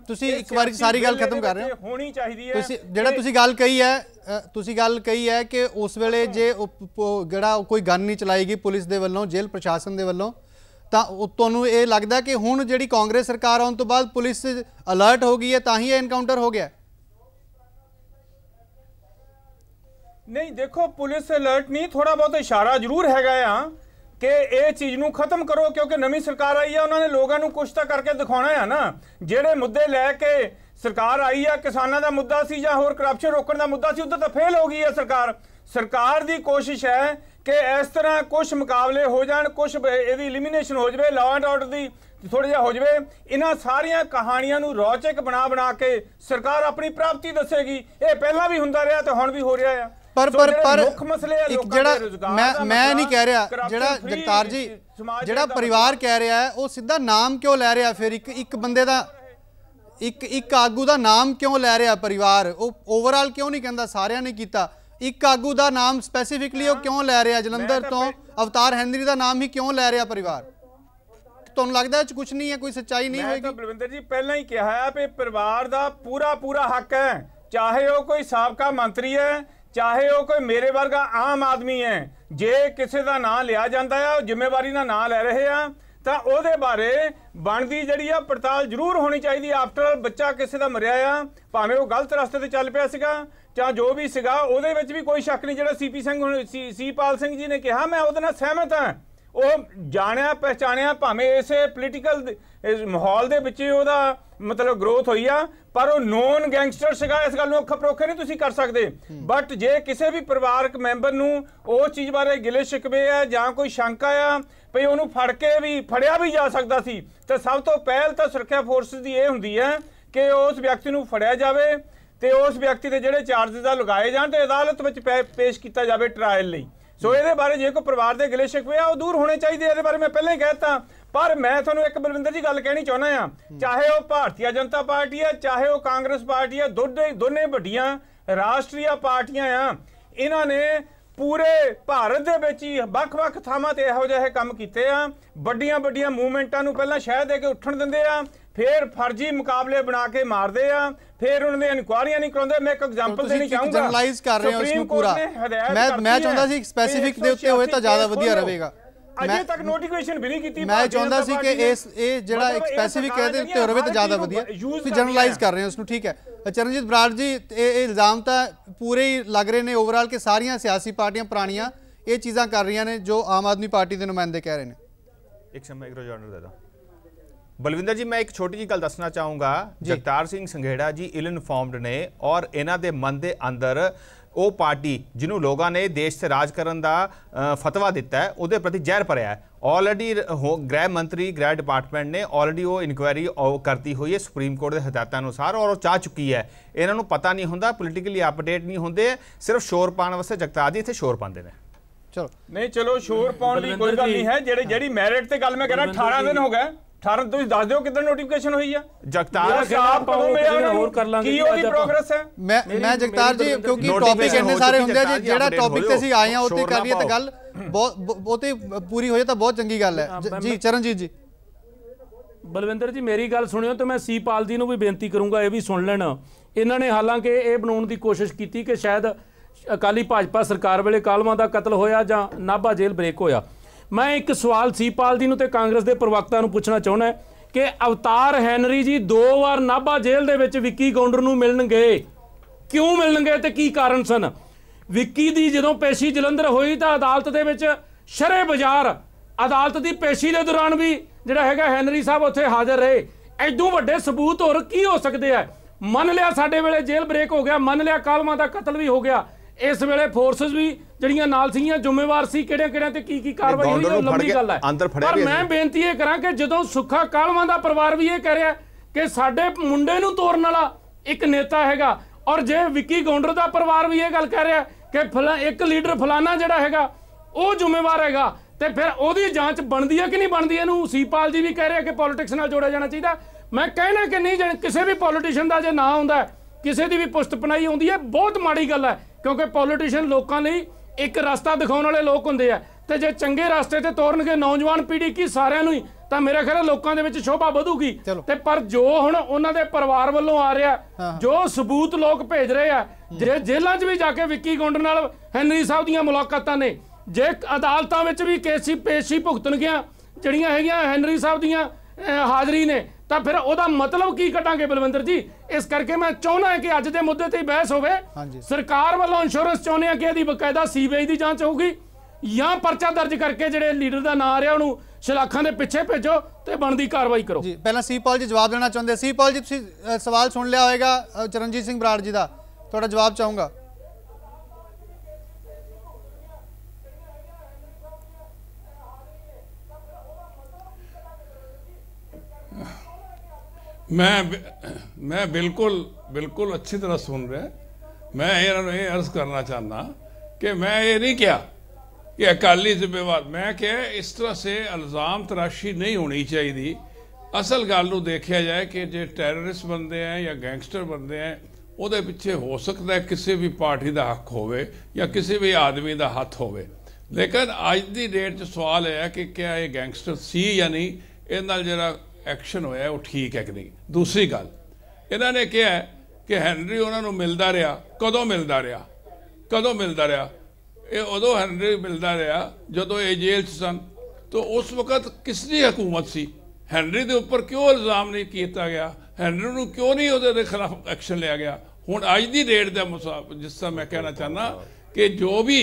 ਤੁਸੀਂ ਇੱਕ ਵਾਰੀ ਸਾਰੀ ਗੱਲ ਖਤਮ ਕਰ ਰਹੇ ਹੋ, ਹੋਣੀ ਚਾਹੀਦੀ ਹੈ। ਤੁਸੀਂ ਜਿਹੜਾ ਤੁਸੀਂ ਗੱਲ ਕਹੀ ਹੈ ਕਿ ਉਸ ਵੇਲੇ ਜੇ ਜਿਹੜਾ ਕੋਈ ਗਨ ਨਹੀਂ ਚਲਾਈ ਗਈ ਪੁਲਿਸ ਦੇ ਵੱਲੋਂ, ਜੇਲ੍ਹ ਪ੍ਰਸ਼ਾਸਨ ਦੇ ਵੱਲੋਂ, ਤਾਂ ਤੁਹਾਨੂੰ ਇਹ ਲੱਗਦਾ ਕਿ ਹੁਣ ਜਿਹੜੀ ਕਾਂਗਰਸ ਸਰਕਾਰ ਆਉਣ ਤੋਂ ਬਾਅਦ ਪੁਲਿਸ ਅਲਰਟ ਹੋ ਗਈ ਹੈ ਤਾਂ ਹੀ ਇਹ ਐਨਕਾਊਂਟਰ ਹੋ ਗਿਆ? ਨਹੀਂ, ਦੇਖੋ ਪੁਲਿਸ ਅਲਰਟ ਨਹੀਂ, ਥੋੜਾ ਬਹੁਤ ਇਸ਼ਾਰਾ ਜ਼ਰੂਰ ਹੈਗਾ ਆ ਕਿ ਇਹ ਚੀਜ਼ ਨੂੰ ਖਤਮ ਕਰੋ, ਕਿਉਂਕਿ ਨਵੀਂ ਸਰਕਾਰ ਆਈ ਆ, ਉਹਨਾਂ ਨੇ ਲੋਕਾਂ ਨੂੰ ਕੁਛ ਤਾਂ ਕਰਕੇ ਦਿਖਾਉਣਾ ਆ ਨਾ। ਜਿਹੜੇ ਮੁੱਦੇ ਲੈ ਕੇ ਸਰਕਾਰ ਆਈ ਆ, ਕਿਸਾਨਾਂ ਦਾ ਮੁੱਦਾ ਸੀ ਜਾਂ ਹੋਰ ਕਰਪਸ਼ਨ ਰੋਕਣ ਦਾ ਮੁੱਦਾ ਸੀ, ਉੱਧਰ ਤਾਂ ਫੇਲ ਹੋ ਗਈ ਹੈ ਸਰਕਾਰ। ਸਰਕਾਰ ਦੀ ਕੋਸ਼ਿਸ਼ ਹੈ ਕਿ ਇਸ ਤਰ੍ਹਾਂ ਕੁਝ ਮੁਕਾਬਲੇ ਹੋ ਜਾਣ, ਕੁਝ ਇਹਦੀ ਐਲੀਮੀਨੇਸ਼ਨ ਹੋ ਜਾਵੇ, ਲਾਅ ਐਂਡ ਆਰਡਰ ਦੀ ਥੋੜਾ ਜਿਹਾ ਹੋ ਜਾਵੇ। ਇਹਨਾਂ ਸਾਰੀਆਂ ਕਹਾਣੀਆਂ ਨੂੰ ਰੌਚਕ ਬਣਾ ਕੇ ਸਰਕਾਰ ਆਪਣੀ ਪ੍ਰਾਪਤੀ ਦੱਸੇਗੀ। ਇਹ ਪਹਿਲਾਂ ਵੀ ਹੁੰਦਾ ਰਿਹਾ ਤੇ ਹੁਣ ਵੀ ਹੋ ਰਿਹਾ ਆ। ਪਰ ਮੁੱਖ ਮਸਲੇ ਆ ਲੋਕਾਂ ਦੇ ਰੁਜ਼ਗਾਰ ਦਾ। ਮੈਂ ਨਹੀਂ ਕਹਿ ਰਿਹਾ, ਜਿਹੜਾ ਜਗਤਾਰ ਜੀ ਜਿਹੜਾ ਪਰਿਵਾਰ ਕਹਿ ਰਿਹਾ ਹੈ, ਉਹ ਸਿੱਧਾ ਨਾਮ ਕਿਉਂ ਲੈ ਰਿਹਾ? ਫਿਰ ਇੱਕ ਬੰਦੇ ਦਾ, ਇੱਕ ਆਗੂ ਦਾ ਨਾਮ ਕਿਉਂ ਲੈ ਰਿਹਾ ਪਰਿਵਾਰ? ਉਹ ਓਵਰਆਲ ਕਿਉਂ ਨਹੀਂ ਕਹਿੰਦਾ ਸਾਰਿਆਂ ਨੇ ਕੀਤਾ? ਇੱਕ ਆਗੂ ਦਾ ਨਾਮ ਸਪੈਸੀਫਿਕਲੀ ਉਹ ਕਿਉਂ ਲੈ ਰਿਹਾ? ਜਲੰਧਰ ਤੋਂ ਅਵਤਾਰ ਹੈਨਰੀ ਦਾ ਨਾਮ ਹੀ ਕਿਉਂ ਲੈ ਰਿਹਾ ਪਰਿਵਾਰ? ਤੁਹਾਨੂੰ ਲੱਗਦਾ ਇਹ 'ਚ ਕੁਝ ਨਹੀਂ ਹੈ, ਕੋਈ ਸੱਚਾਈ ਨਹੀਂ ਹੋਏਗੀ? ਮੈਂ ਤਾਂ ਬਲਵਿੰਦਰ ਜੀ ਪਹਿਲਾਂ ਹੀ ਕਿਹਾ ਹੈ ਕਿ ਪਰਿਵਾਰ ਦਾ ਪੂਰਾ ਹੱਕ ਹੈ, ਚਾਹੇ ਉਹ ਕੋਈ ਸਾਬਕਾ ਮੰਤਰੀ ਹੈ, ਚਾਹੇ ਉਹ ਕੋਈ ਮੇਰੇ ਵਰਗਾ ਆਮ ਆਦਮੀ ਹੈ। ਜੇ ਕਿਸੇ ਦਾ ਨਾਂ ਲਿਆ ਜਾਂਦਾ ਹੈ, ਉਹ ਜ਼ਿੰਮੇਵਾਰੀ ਨਾਲ ਨਾਂ ਲੈ ਰਹੇ ਆ, ਤਾਂ ਉਹਦੇ ਬਾਰੇ ਬਣਦੀ ਜਿਹੜੀ ਆ ਪੜਤਾਲ ਜ਼ਰੂਰ ਹੋਣੀ ਚਾਹੀਦੀ। ਆਫਟਰ ਬੱਚਾ ਕਿਸੇ ਦਾ ਮਰਿਆ ਆ, ਭਾਵੇਂ ਉਹ ਗਲਤ ਰਸਤੇ ਤੇ ਚੱਲ ਪਿਆ ਸੀਗਾ ਜਾਂ ਜੋ ਵੀ ਸੀਗਾ, ਉਹਦੇ ਵਿੱਚ ਵੀ ਕੋਈ ਸ਼ੱਕ ਨਹੀਂ। ਜਿਹੜਾ ਸੀਪੀ ਸਿੰਘ ਸੀਪਾਲ ਸਿੰਘ ਜੀ ਨੇ ਕਿਹਾ, ਮੈਂ ਉਹਦੇ ਨਾਲ ਸਹਿਮਤ ਹਾਂ। ਉਹ ਜਾਣਿਆ ਪਹਿਚਾਣਿਆ, ਭਾਵੇਂ ਇਸੇ ਪੋਲੀਟੀਕਲ ਮਾਹੌਲ ਦੇ ਵਿੱਚ ਉਹਦਾ ਮਤਲਬ ਗਰੋਥ ਹੋਈ ਆ, ਪਰ ਉਹ ਨੋਨ ਗੈਂਗਸਟਰ ਸੀਗਾ। ਇਸ ਗੱਲ ਨੂੰ ਅੱਖਾਂ ਪਰੋਖੇ ਨਹੀਂ ਤੁਸੀਂ ਕਰ ਸਕਦੇ। ਬਟ ਜੇ ਕਿਸੇ ਵੀ ਪਰਿਵਾਰਕ ਮੈਂਬਰ ਨੂੰ ਉਸ ਚੀਜ਼ ਬਾਰੇ ਗਿਲੇ ਸ਼ਿਕਵੇ ਆ ਜਾਂ ਕੋਈ ਸ਼ੰਕਾ ਆ ਭਈ ਉਹਨੂੰ ਫੜ ਕੇ ਵੀ ਫੜਿਆ ਵੀ ਜਾ ਸਕਦਾ ਸੀ, ਤਾਂ ਸਭ ਤੋਂ ਪਹਿਲ ਤਾਂ ਸੁਰੱਖਿਆ ਫੋਰਸਿਸ ਦੀ ਇਹ ਹੁੰਦੀ ਹੈ ਕਿ ਉਸ ਵਿਅਕਤੀ ਨੂੰ ਫੜਿਆ ਜਾਵੇ ਤੇ ਉਸ ਵਿਅਕਤੀ ਦੇ ਜਿਹੜੇ ਚਾਰजेस ਆ ਲਗਾਏ ਜਾਣ ਤੇ ਅਦਾਲਤ ਵਿੱਚ ਪੇਸ਼ ਕੀਤਾ ਜਾਵੇ ਟਰਾਇਲ ਲਈ। ਸੋ ਇਹਦੇ ਬਾਰੇ ਜੇ ਕੋਈ ਪਰਿਵਾਰ ਦੇ ਗਿਲੇ ਸ਼ਿਕਵੇ ਆ ਉਹ ਦੂਰ ਹੋਣੇ ਚਾਹੀਦੇ। ਇਹਦੇ ਬਾਰੇ ਮੈਂ ਪਹਿਲਾਂ ਹੀ ਕਹਿਤਾ। ਪਰ ਮੈਂ ਤੁਹਾਨੂੰ ਇੱਕ ਬਲਵਿੰਦਰ ਜੀ ਗੱਲ ਕਹਿਣੀ ਚਾਹੁੰਦਾ ਆ, ਚਾਹੇ ਉਹ ਭਾਰਤੀ ਜਨਤਾ ਪਾਰਟੀ ਆ, ਚਾਹੇ ਉਹ ਕਾਂਗਰਸ ਪਾਰਟੀ ਆ, ਦੋਨੇ ਵੱਡੀਆਂ ਰਾਸ਼ਟਰੀ ਪਾਰਟੀਆਂ ਆ, ਇਹਨਾਂ ਨੇ ਪੂਰੇ ਭਾਰਤ ਦੇ ਵਿੱਚ ਹੀ ਵੱਖ-ਵੱਖ ਥਾਵਾਂ ਤੇ ਇਹੋ ਜਿਹੇ ਕੰਮ ਕੀਤੇ ਆ। ਵੱਡੀਆਂ ਮੂਵਮੈਂਟਾਂ ਨੂੰ ਪਹਿਲਾਂ ਸ਼ਹਿ ਦੇ ਕੇ ਉੱਠਣ ਦਿੰਦੇ ਆ, ਫਿਰ ਫਰਜ਼ੀ ਮੁਕਾਬਲੇ ਬਣਾ ਕੇ ਮਾਰਦੇ ਆ, ਫਿਰ ਉਹਨਾਂ ਦੇ ਇਨਕੁਆਰੀਆਂ ਨਹੀਂ ਕਰਾਉਂਦੇ। ਮੈਂ ਇੱਕ ਐਗਜ਼ਾਮਪਲ ਦੇਣੀ ਚਾਹੂੰਗਾ। ਜਨਰਲਾਈਜ਼ ਕਰ ਰਹੇ ਹੋ ਇਸ ਨੂੰ ਪੂਰਾ। ਮੈਂ ਚਾਹੁੰਦਾ ਸੀ ਸਪੈਸੀਫਿਕ ਦੇ ਉੱਤੇ ਹੋਏ ਤਾਂ ਜ਼ਿਆਦਾ ਵਧੀਆ ਰਹੇਗਾ। ਅਜੇ ਤੱਕ ਨੋਟੀਫਿਕੇਸ਼ਨ ਵੀ ਨਹੀਂ ਕੀਤੀ। ਮੈਂ ਚਾਹੁੰਦਾ ਸੀ ਕਿ ਇਹ ਜਿਹੜਾ ਇੱਕ ਸਪੈਸੀਫਿਕ ਇਹਦੇ ਉੱਤੇ ਹੋਵੇ ਤਾਂ ਜ਼ਿਆਦਾ ਵਧੀਆ। ਤੁਸੀਂ ਜਨਰਲਾਈਜ਼ ਕਰ ਰਹੇ ਹੋ ਉਸ ਨੂੰ, ਠੀਕ ਹੈ। ਚਰਨਜੀਤ ਬਰਾੜ ਜੀ, ਇਹ ਇਲਜ਼ਾਮ ਤਾਂ ਪੂਰੇ ਹੀ ਲੱਗ ਰਹੇ ਨੇ ਓਵਰਆਲ ਕਿ ਸਾਰੀਆਂ ਸਿਆਸੀ ਪਾਰਟੀਆਂ ਪੁਰਾਣੀਆਂ ਇਹ ਚੀਜ਼ਾਂ ਕਰ ਰਹੀਆਂ ਨੇ ਜੋ ਆਮ ਆਦਮੀ ਪਾਰਟੀ ਦੇ ਨੁਮਾਇੰਦੇ ਕਹਿ ਰਹੇ ਨੇ। ਇੱਕ ਸਮਾਂ ਇੱਕ ਰੋਜ਼ਾਨਾ ਦੇ ਦਾਂ ਬਲਵਿੰਦਰ ਜੀ, ਮੈਂ ਇੱਕ ਛੋਟੀ ਜਿਹੀ ਗੱਲ ਦੱਸਣਾ ਚਾਹੂੰਗਾ। ਜਗਤਾਰ ਸਿੰਘ ਸੰਘੇੜਾ ਜੀ ਇਲ ਇਨਫੋਰਮਡ ਨੇ ਔਰ ਇਹਨਾਂ ਦੇ ਮਨ ਦੇ ਅੰਦਰ ਉਹ ਪਾਰਟੀ ਜਿਹਨੂੰ ਲੋਕਾਂ ਨੇ ਦੇਸ਼ 'ਤੇ ਰਾਜ ਕਰਨ ਦਾ ਫਤਵਾ ਦਿੱਤਾ ਹੈ ਉਹਦੇ ਪ੍ਰਤੀ ਜ਼ਹਿਰ ਭਰਿਆ ਹੈ। ਆਲਰੇਡੀ ਗ੍ਰਹਿ ਮੰਤਰੀ ਗ੍ਰਹਿ ਡਿਪਾਰਟਮੈਂਟ ਨੇ ਆਲਰੇਡੀ ਉਹ ਇਨਕੁਆਇਰੀ ਕਰਤੀ ਹੋਈ ਹੈ ਸੁਪਰੀਮ ਕੋਰਟ ਦੇ ਹਦਾਇਤਾਂ ਅਨੁਸਾਰ ਔਰ ਉਹ ਚਾਹ ਚੁੱਕੀ ਹੈ। ਇਹਨਾਂ ਨੂੰ ਪਤਾ ਨਹੀਂ ਹੁੰਦਾ, ਪੋਲੀਟੀਕਲੀ ਅਪਡੇਟ ਨਹੀਂ ਹੁੰਦੇ, ਸਿਰਫ ਸ਼ੋਰ ਪਾਉਣ ਵਾਸਤੇ ਜਗਤਾਰ ਜੀ ਇੱਥੇ ਸ਼ੋਰ ਪਾਉਂਦੇ ਨੇ। ਚਲੋ ਨਹੀਂ, ਚਲੋ ਸ਼ੋਰ ਪਾਉਣ ਦੀ ਕੋਈ ਗੱਲ ਨਹੀਂ ਹੈ। ਜਿਹੜੀ ਮੈਰਿਟ ਤੇ ਗੱਲ ਮੈਂ ਕਹਿ ਰਿਹਾ 18 ਦਿਨ ਹੋ ਗਏ। 18 ਤੁਸੀਂ ਦੱਸ ਦਿਓ ਕਿੱਦਾਂ ਨੋਟੀਫਿਕੇਸ਼ਨ ਹੋਈ ਆ। ਜਗਤਾਰ ਸਾਹਿਬ ਹੋਰ ਕਰ ਲਾਂਗੇ ਕੀ ਉਹਦੀ ਪ੍ਰੋਗਰੈਸ ਹੈ। ਮੈਂ ਜਗਤਾਰ ਜੀ, ਕਿਉਂਕਿ ਟੌਪਿਕ ਇੰਨੇ ਸਾਰੇ ਹੁੰਦੇ ਆ, ਜਿਹੜਾ ਟੌਪਿਕ ਤੇ ਅਸੀਂ ਆਏ ਆ ਉੱਤੇ ਕਰ ਲਈਏ ਤਾਂ ਗੱਲ ਬਹੁਤ ਪੂਰੀ ਹੋ ਜਾਏ ਤਾਂ ਬਹੁਤ ਚੰਗੀ ਗੱਲ ਹੈ। ਜੀ ਚਰਨਜੀਤ ਜੀ। ਬਲਵਿੰਦਰ ਜੀ, ਮੇਰੀ ਗੱਲ ਸੁਣਿਓ ਤੇ ਮੈਂ ਸੀਪਾਲ ਜੀ ਨੂੰ ਵੀ ਬੇਨਤੀ ਕਰੂੰਗਾ ਇਹ ਵੀ ਸੁਣ ਲੈਣ। ਇਹਨਾਂ ਨੇ ਹਾਲਾਂਕਿ ਇਹ ਬਣਾਉਣ ਦੀ ਕੋਸ਼ਿਸ਼ ਕੀਤੀ ਕਿ ਸ਼ਾਇਦ ਅਕਾਲੀ ਭਾਜਪਾ ਸਰਕਾਰ ਵੇਲੇ ਕਾਲਮਾਂ ਦਾ ਕਤਲ ਹੋਇਆ ਜਾਂ ਨਾਭਾ ਜੇਲ੍ਹ ਬ੍ਰੇਕ ਹੋਇਆ। ਮੈਂ ਇੱਕ ਸਵਾਲ ਸੀਪਾਲ ਜੀ ਨੂੰ ਤੇ ਕਾਂਗਰਸ ਦੇ ਪ੍ਰਵਕਤਾ ਨੂੰ ਪੁੱਛਣਾ ਚਾਹੁੰਦਾ ਕਿ ਅਵਤਾਰ ਹੈਨਰੀ ਜੀ 2 ਵਾਰ ਨਾਭਾ ਜੇਲ੍ਹ ਦੇ ਵਿੱਚ ਵਿੱਕੀ ਗੌਂਡਰ ਨੂੰ ਮਿਲਣਗੇ, ਕਿਉਂ ਮਿਲਣਗੇ ਤੇ ਕੀ ਕਾਰਨ ਸਨ? ਵਿੱਕੀ ਦੀ ਜਦੋਂ ਪੇਸ਼ੀ ਜਲੰਧਰ ਹੋਈ ਤਾਂ ਅਦਾਲਤ ਦੇ ਵਿੱਚ ਸ਼ਰੇ ਬਾਜ਼ਾਰ ਅਦਾਲਤ ਦੀ ਪੇਸ਼ੀ ਦੇ ਦੌਰਾਨ ਵੀ ਜਿਹੜਾ ਹੈਗਾ ਹੈਨਰੀ ਸਾਹਿਬ ਉੱਥੇ ਹਾਜ਼ਰ ਰਹੇ। ਐਡੋਂ ਵੱਡੇ ਸਬੂਤ ਹੋਰ ਕੀ ਹੋ ਸਕਦੇ ਆ? ਮੰਨ ਲਿਆ ਸਾਡੇ ਵੇਲੇ ਜੇਲ੍ਹ ਬ੍ਰੇਕ ਹੋ ਗਿਆ, ਮੰਨ ਲਿਆ ਕਾਲਮਾਂ ਦਾ ਕਤਲ ਵੀ ਹੋ ਗਿਆ, ਇਸ ਵੇਲੇ ਫੋਰਸਸ ਵੀ ਜਿਹੜੀਆਂ ਨਾਲ ਸੀਗੀਆਂ ਜ਼ਿੰਮੇਵਾਰ ਸੀ, ਕਿਹੜਿਆਂ ਤੇ ਕੀ ਕਾਰਵਾਈ ਹੋਈ ਉਹ ਲੰਬੀ ਗੱਲ ਹੈ। ਪਰ ਮੈਂ ਬੇਨਤੀ ਇਹ ਕਰਾਂ ਕਿ ਜਦੋਂ ਸੁੱਖਾ ਕਾਲਮਾਂ ਦਾ ਪਰਿਵਾਰ ਵੀ ਇਹ ਕਹਿ ਰਿਹਾ ਕਿ ਸਾਡੇ ਮੁੰਡੇ ਨੂੰ ਤੋੜਨ ਵਾਲਾ ਇੱਕ ਨੇਤਾ ਹੈਗਾ, ਔਰ ਜੇ ਵਿੱਕੀ ਗੌਂਡਰ ਦਾ ਪਰਿਵਾਰ ਵੀ ਇਹ ਗੱਲ ਕਹਿ ਰਿਹਾ ਕਿ ਇੱਕ ਲੀਡਰ ਫਲਾਨਾ ਜਿਹੜਾ ਹੈਗਾ ਉਹ ਜ਼ਿੰਮੇਵਾਰ ਹੈਗਾ, ਤੇ ਫਿਰ ਉਹਦੀ ਜਾਂਚ ਬਣਦੀ ਹੈ ਕਿ ਨਹੀਂ ਬਣਦੀ? ਇਹਨੂੰ ਸੀਪਾਲ ਜੀ ਵੀ ਕਹਿ ਰਿਹਾ ਕਿ ਪੋਲਿਟਿਕਸ ਨਾਲ ਜੋੜਿਆ ਜਾਣਾ ਚਾਹੀਦਾ। ਮੈਂ ਕਹਿਣਾ ਕਿ ਨਹੀਂ, ਕਿਸੇ ਵੀ ਪੋਲੀਟੀਸ਼ੀਅਨ ਦਾ ਜੇ ਨਾਂ ਆਉਂਦਾ, ਕਿਸੇ ਦੀ ਵੀ ਪੁਸ਼ਤ ਪਨਾਈ ਆਉਂਦੀ ਹੈ, ਬਹੁਤ ਮਾੜੀ ਗੱਲ ਹੈ, ਕਿਉਂਕਿ ਪੋਲੀਟੀਸ਼ੀਅਨ ਲੋਕਾਂ ਲਈ ਇੱਕ ਰਸਤਾ ਦਿਖਾਉਣ ਵਾਲੇ ਲੋਕ ਹੁੰਦੇ ਆ, ਤੇ ਜੇ ਚੰਗੇ ਰਸਤੇ ਤੇ ਤੋਰਨਗੇ ਨੌਜਵਾਨ ਪੀੜ੍ਹੀ ਕੀ ਸਾਰਿਆਂ ਨੂੰ ਹੀ, ਤਾਂ ਮੇਰੇ ਖਿਆਲ ਲੋਕਾਂ ਦੇ ਵਿੱਚ ਸ਼ੋਭਾ ਵਧੂਗੀ। ਤੇ ਪਰ ਜੋ ਹੁਣ ਉਹਨਾਂ ਦੇ ਪਰਿਵਾਰ ਵੱਲੋਂ ਆ ਰਿਹਾ, ਜੋ ਸਬੂਤ ਲੋਕ ਭੇਜ ਰਹੇ ਆ, ਜੇ ਜੇਲ੍ਹਾਂ 'ਚ ਵੀ ਜਾ ਕੇ ਵਿੱਕੀ ਗੌਂਡਰ ਨਾਲ ਹੈਨਰੀ ਸਾਹਿਬ ਦੀਆਂ ਮੁਲਾਕਾਤਾਂ ਨੇ, ਜੇ ਅਦਾਲਤਾਂ ਵਿੱਚ ਵੀ ਪੇਸ਼ੀ ਭੁਗਤਣਗੀਆਂ ਜਿਹੜੀਆਂ ਹੈਗੀਆਂ ਹੈਨਰੀ ਸਾਹਿਬ ਦੀਆਂ ਹਾਜ਼ਰੀ ਨੇ, ਤਾਂ ਫਿਰ ਉਹਦਾ ਮਤਲਬ ਕੀ ਕੱਢਾਂਗੇ ਬਲਵਿੰਦਰ ਜੀ? ਇਸ ਕਰਕੇ ਮੈਂ ਚਾਹੁੰਦਾ ਕਿ ਅੱਜ ਦੇ ਮੁੱਦੇ ਤੇ ਹੀ ਬਹਿਸ ਹੋਵੇ। ਸਰਕਾਰ ਵੱਲੋਂ ਇੰਸ਼ੋਰੈਂਸ ਚਾਹੁੰਦੇ ਆ ਕਿ ਇਹਦੀ ਬਕਾਇਦਾ ਸੀਬੀਆਈ ਦੀ ਜਾਂਚ ਹੋਊਗੀ, ਜਾਂ ਪਰਚਾ ਦਰਜ ਕਰਕੇ ਜਿਹੜੇ ਲੀਡਰ ਦਾ ਨਾਂ ਆ ਰਿਹਾ ਉਹਨੂੰ ਸ਼ਲਾਖਾਂ ਦੇ ਪਿੱਛੇ ਭੇਜੋ ਤੇ ਬਣਦੀ ਕਾਰਵਾਈ ਕਰੋ। ਜੀ ਪਹਿਲਾਂ ਸੀਪਾਲ ਜੀ ਜਵਾਬ ਦੇਣਾ ਚਾਹੁੰਦੇ। ਸੀਪਾਲ ਜੀ, ਤੁਸੀਂ ਸਵਾਲ ਸੁਣ ਲਿਆ ਹੋਵੇਗਾ ਚਰਨਜੀਤ ਸਿੰਘ ਬਰਾੜ ਜੀ ਦਾ, ਤੁਹਾਡਾ ਜਵਾਬ ਚਾਹੂੰਗਾ। मैं बिल्कुल अच्छी तरह सुन रहे। मैं ये अर्ज करना चाहना कि मैं ये नहीं किया कि अकाली जिम्मेवार, मैं क्या इस तरह से इल्ज़ाम तराशी नहीं होनी चाहिए। असल गल नूं देखा जाए कि जो टैररिस्ट बंदे हैं या गैंगस्टर बंदे हैं, ਉਹਦੇ ਪਿੱਛੇ ਹੋ ਸਕਦਾ है किसी भी पार्टी का हक होवे या किसी भी आदमी का हथ होवे, लेकिन अज की डेट 'ਚ सवाल है कि क्या ये गैंगस्टर सी या नहीं, ਇਹ ਨਾਲ ਜਿਹੜਾ एक्शन होया वो ठीक है कि नहीं। दूसरी गल इन्होंने कहा है कि हैनरी उन्होंने मिलता रहा, कदों मिलता रहा? ये उदों हैनरी मिलता रहा जो ये जेल च सन, तो उस वक्त किसकी हुकूमत सी? हैनरी के उपर क्यों इल्जाम नहीं किया गया? हैनरी को क्यों नहीं उसके खिलाफ एक्शन लिया गया? हुण अज की डेट का जिस तरह मैं कहना चाहना कि जो भी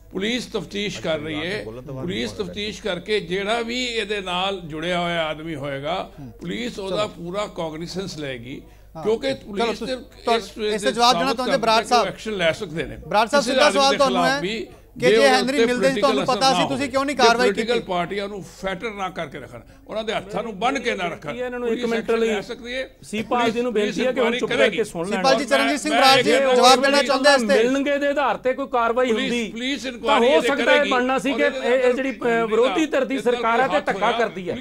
पुलिस तफ्तीश कर रही है, पुलिस तफ्तीश करके जेड़ा भी ये नाल जुड़िया हुआ आदमी होएगा, पुलिस उसका पूरा कॉग्निसेंस लेगी, क्योंकि पुलिस इस जवाब देना चाहते बराड़ साहब एक्शन ले सकते हैं। बराड़ साहब सीधा सवाल ਤੁਹਾਨੂੰ ਹੈ ਕਿ ਜੇ ਹੈਨਰੀ ਮਿਲਦੇ ਸੀ ਤੁਹਾਨੂੰ ਪਤਾ ਸੀ, ਤੁਸੀਂ ਕਿਉਂ ਨਹੀਂ ਕਾਰਵਾਈ ਕੀਤੀ? ਪੋਲੀਟੀਕਲ ਪਾਰਟੀਆਂ ਨੂੰ ਫੈਟਰ ਨਾ ਕਰਕੇ ਰੱਖਣ, ਉਹਨਾਂ ਦੇ ਹੱਥਾਂ ਨੂੰ ਬੰਨ ਕੇ ਨਾ ਰੱਖਣ। ਇਹਨਾਂ ਨੂੰ 1 ਮਿੰਟ ਲਈ ਸੀਪਾਲ ਜੀ ਨੂੰ ਬੇਨਤੀ ਹੈ ਕਿ ਹੁਣ ਚੁੱਪ ਕਰਕੇ ਸੁਣ ਲੈਣ। ਸੀਪਾਲ ਜੀ, ਚਰਨਜੀਤ ਸਿੰਘ ਬਰਾੜ ਜੀ ਜਵਾਬ ਦੇਣਾ ਚਾਹੁੰਦੇ ਇਸ ਤੇ। ਮਿਲਣਗੇ ਦੇ ਆਧਾਰ ਤੇ ਕੋਈ ਕਾਰਵਾਈ ਹੁੰਦੀ ਤਾਂ ਹੋ ਸਕਦਾ ਹੈ ਬਣਨਾ ਸੀ ਕਿ ਇਹ ਜਿਹੜੀ ਵਿਰੋਧੀ ਧਿਰ ਦੀ ਸਰਕਾਰ ਹੈ ਤੇ ਧੱਕਾ ਕਰਦੀ ਹੈ,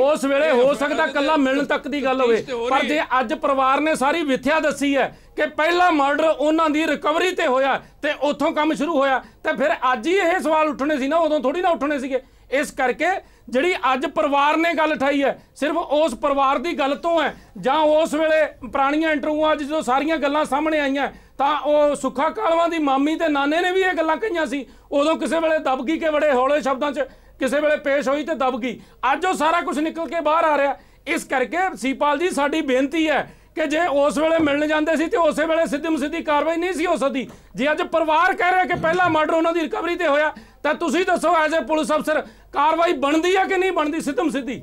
ਉਸ ਵੇਲੇ ਹੋ ਸਕਦਾ ਕੱਲਾ ਮਿਲਣ ਤੱਕ ਦੀ ਗੱਲ ਹੋਵੇ। ਪਰ ਜੇ ਅੱਜ ਪਰਿਵਾਰ ਨੇ ਸਾਰੀ ਵਿਥਿਆ ਦੱਸੀ ਹੈ ਕਿ ਪਹਿਲਾ ਮਰਡਰ ਉਹਨਾਂ ਦੀ ਰਿਕਵਰੀ ਤੇ ਹੋਇਆ ਤੇ ਉੱਥੋਂ ਕੰਮ ਸ਼ੁਰੂ ਹੋਇਆ, ਤੇ ਫਿਰ ਅੱਜ ਹੀ ਇਹ ਸਵਾਲ ਉੱਠਣੇ ਸੀ ਨਾ, ਉਦੋਂ ਥੋੜੀ ਨਾ ਉੱਠਣੇ ਸੀਗੇ। ਇਸ ਕਰਕੇ ਜਿਹੜੀ ਅੱਜ ਪਰਿਵਾਰ ਨੇ ਗੱਲ ਉਠਾਈ ਹੈ ਸਿਰਫ ਉਸ ਪਰਿਵਾਰ ਦੀ ਗੱਲ ਤੋਂ ਹੈ, ਜਾਂ ਉਸ ਵੇਲੇ ਪੁਰਾਣੀਆਂ ਇੰਟਰਵਿਊਆਂ ਅੱਜ ਜਦੋਂ ਸਾਰੀਆਂ ਗੱਲਾਂ ਸਾਹਮਣੇ ਆਈਆਂ ਤਾਂ ਉਹ ਸੁੱਖਾ ਕਾਲਵਾ ਦੀ ਮਾਮੀ ਤੇ ਨਾਨੇ ਨੇ ਵੀ ਇਹ ਗੱਲਾਂ ਕਹੀਆਂ ਸੀ, ਉਦੋਂ ਕਿਸੇ ਵੇਲੇ ਦਬ ਗਈ ਕਿ ਬੜੇ ਹੌਲੇ ਸ਼ਬਦਾਂ 'ਚ ਕਿਸੇ ਵੇਲੇ ਪੇਸ਼ ਹੋਈ ਤੇ ਦਬ ਗਈ। ਅੱਜ ਉਹ ਸਾਰਾ ਕੁਝ ਨਿਕਲ ਕੇ ਬਾਹਰ ਆ ਰਿਹਾ। ਇਸ ਕਰਕੇ ਸੀਪਾਲ ਜੀ ਸਾਡੀ ਬੇਨਤੀ ਹੈ ਕਿ ਜੇ ਉਸ ਵੇਲੇ ਮਿਲਣ ਜਾਂਦੇ ਸੀ ਤੇ ਉਸੇ ਵੇਲੇ ਸਿੱਧੀ ਕਾਰਵਾਈ ਨਹੀਂ ਸੀ ਹੋ ਸਕਦੀ। ਜੇ ਅੱਜ ਪਰਿਵਾਰ ਕਹਿ ਰਿਹਾ ਕਿ ਪਹਿਲਾ ਮਰਡਰ ਉਹਨਾਂ ਦੀ ਰਿਕਵਰੀ ਤੇ ਹੋਇਆ, ਤਾਂ ਤੁਸੀਂ ਦੱਸੋ ਐਜ਼ ਏ ਪੁਲਿਸ ਅਫਸਰ ਕਾਰਵਾਈ ਬਣਦੀ ਹੈ ਕਿ ਨਹੀਂ ਬਣਦੀ ਸਿੱਧੀ?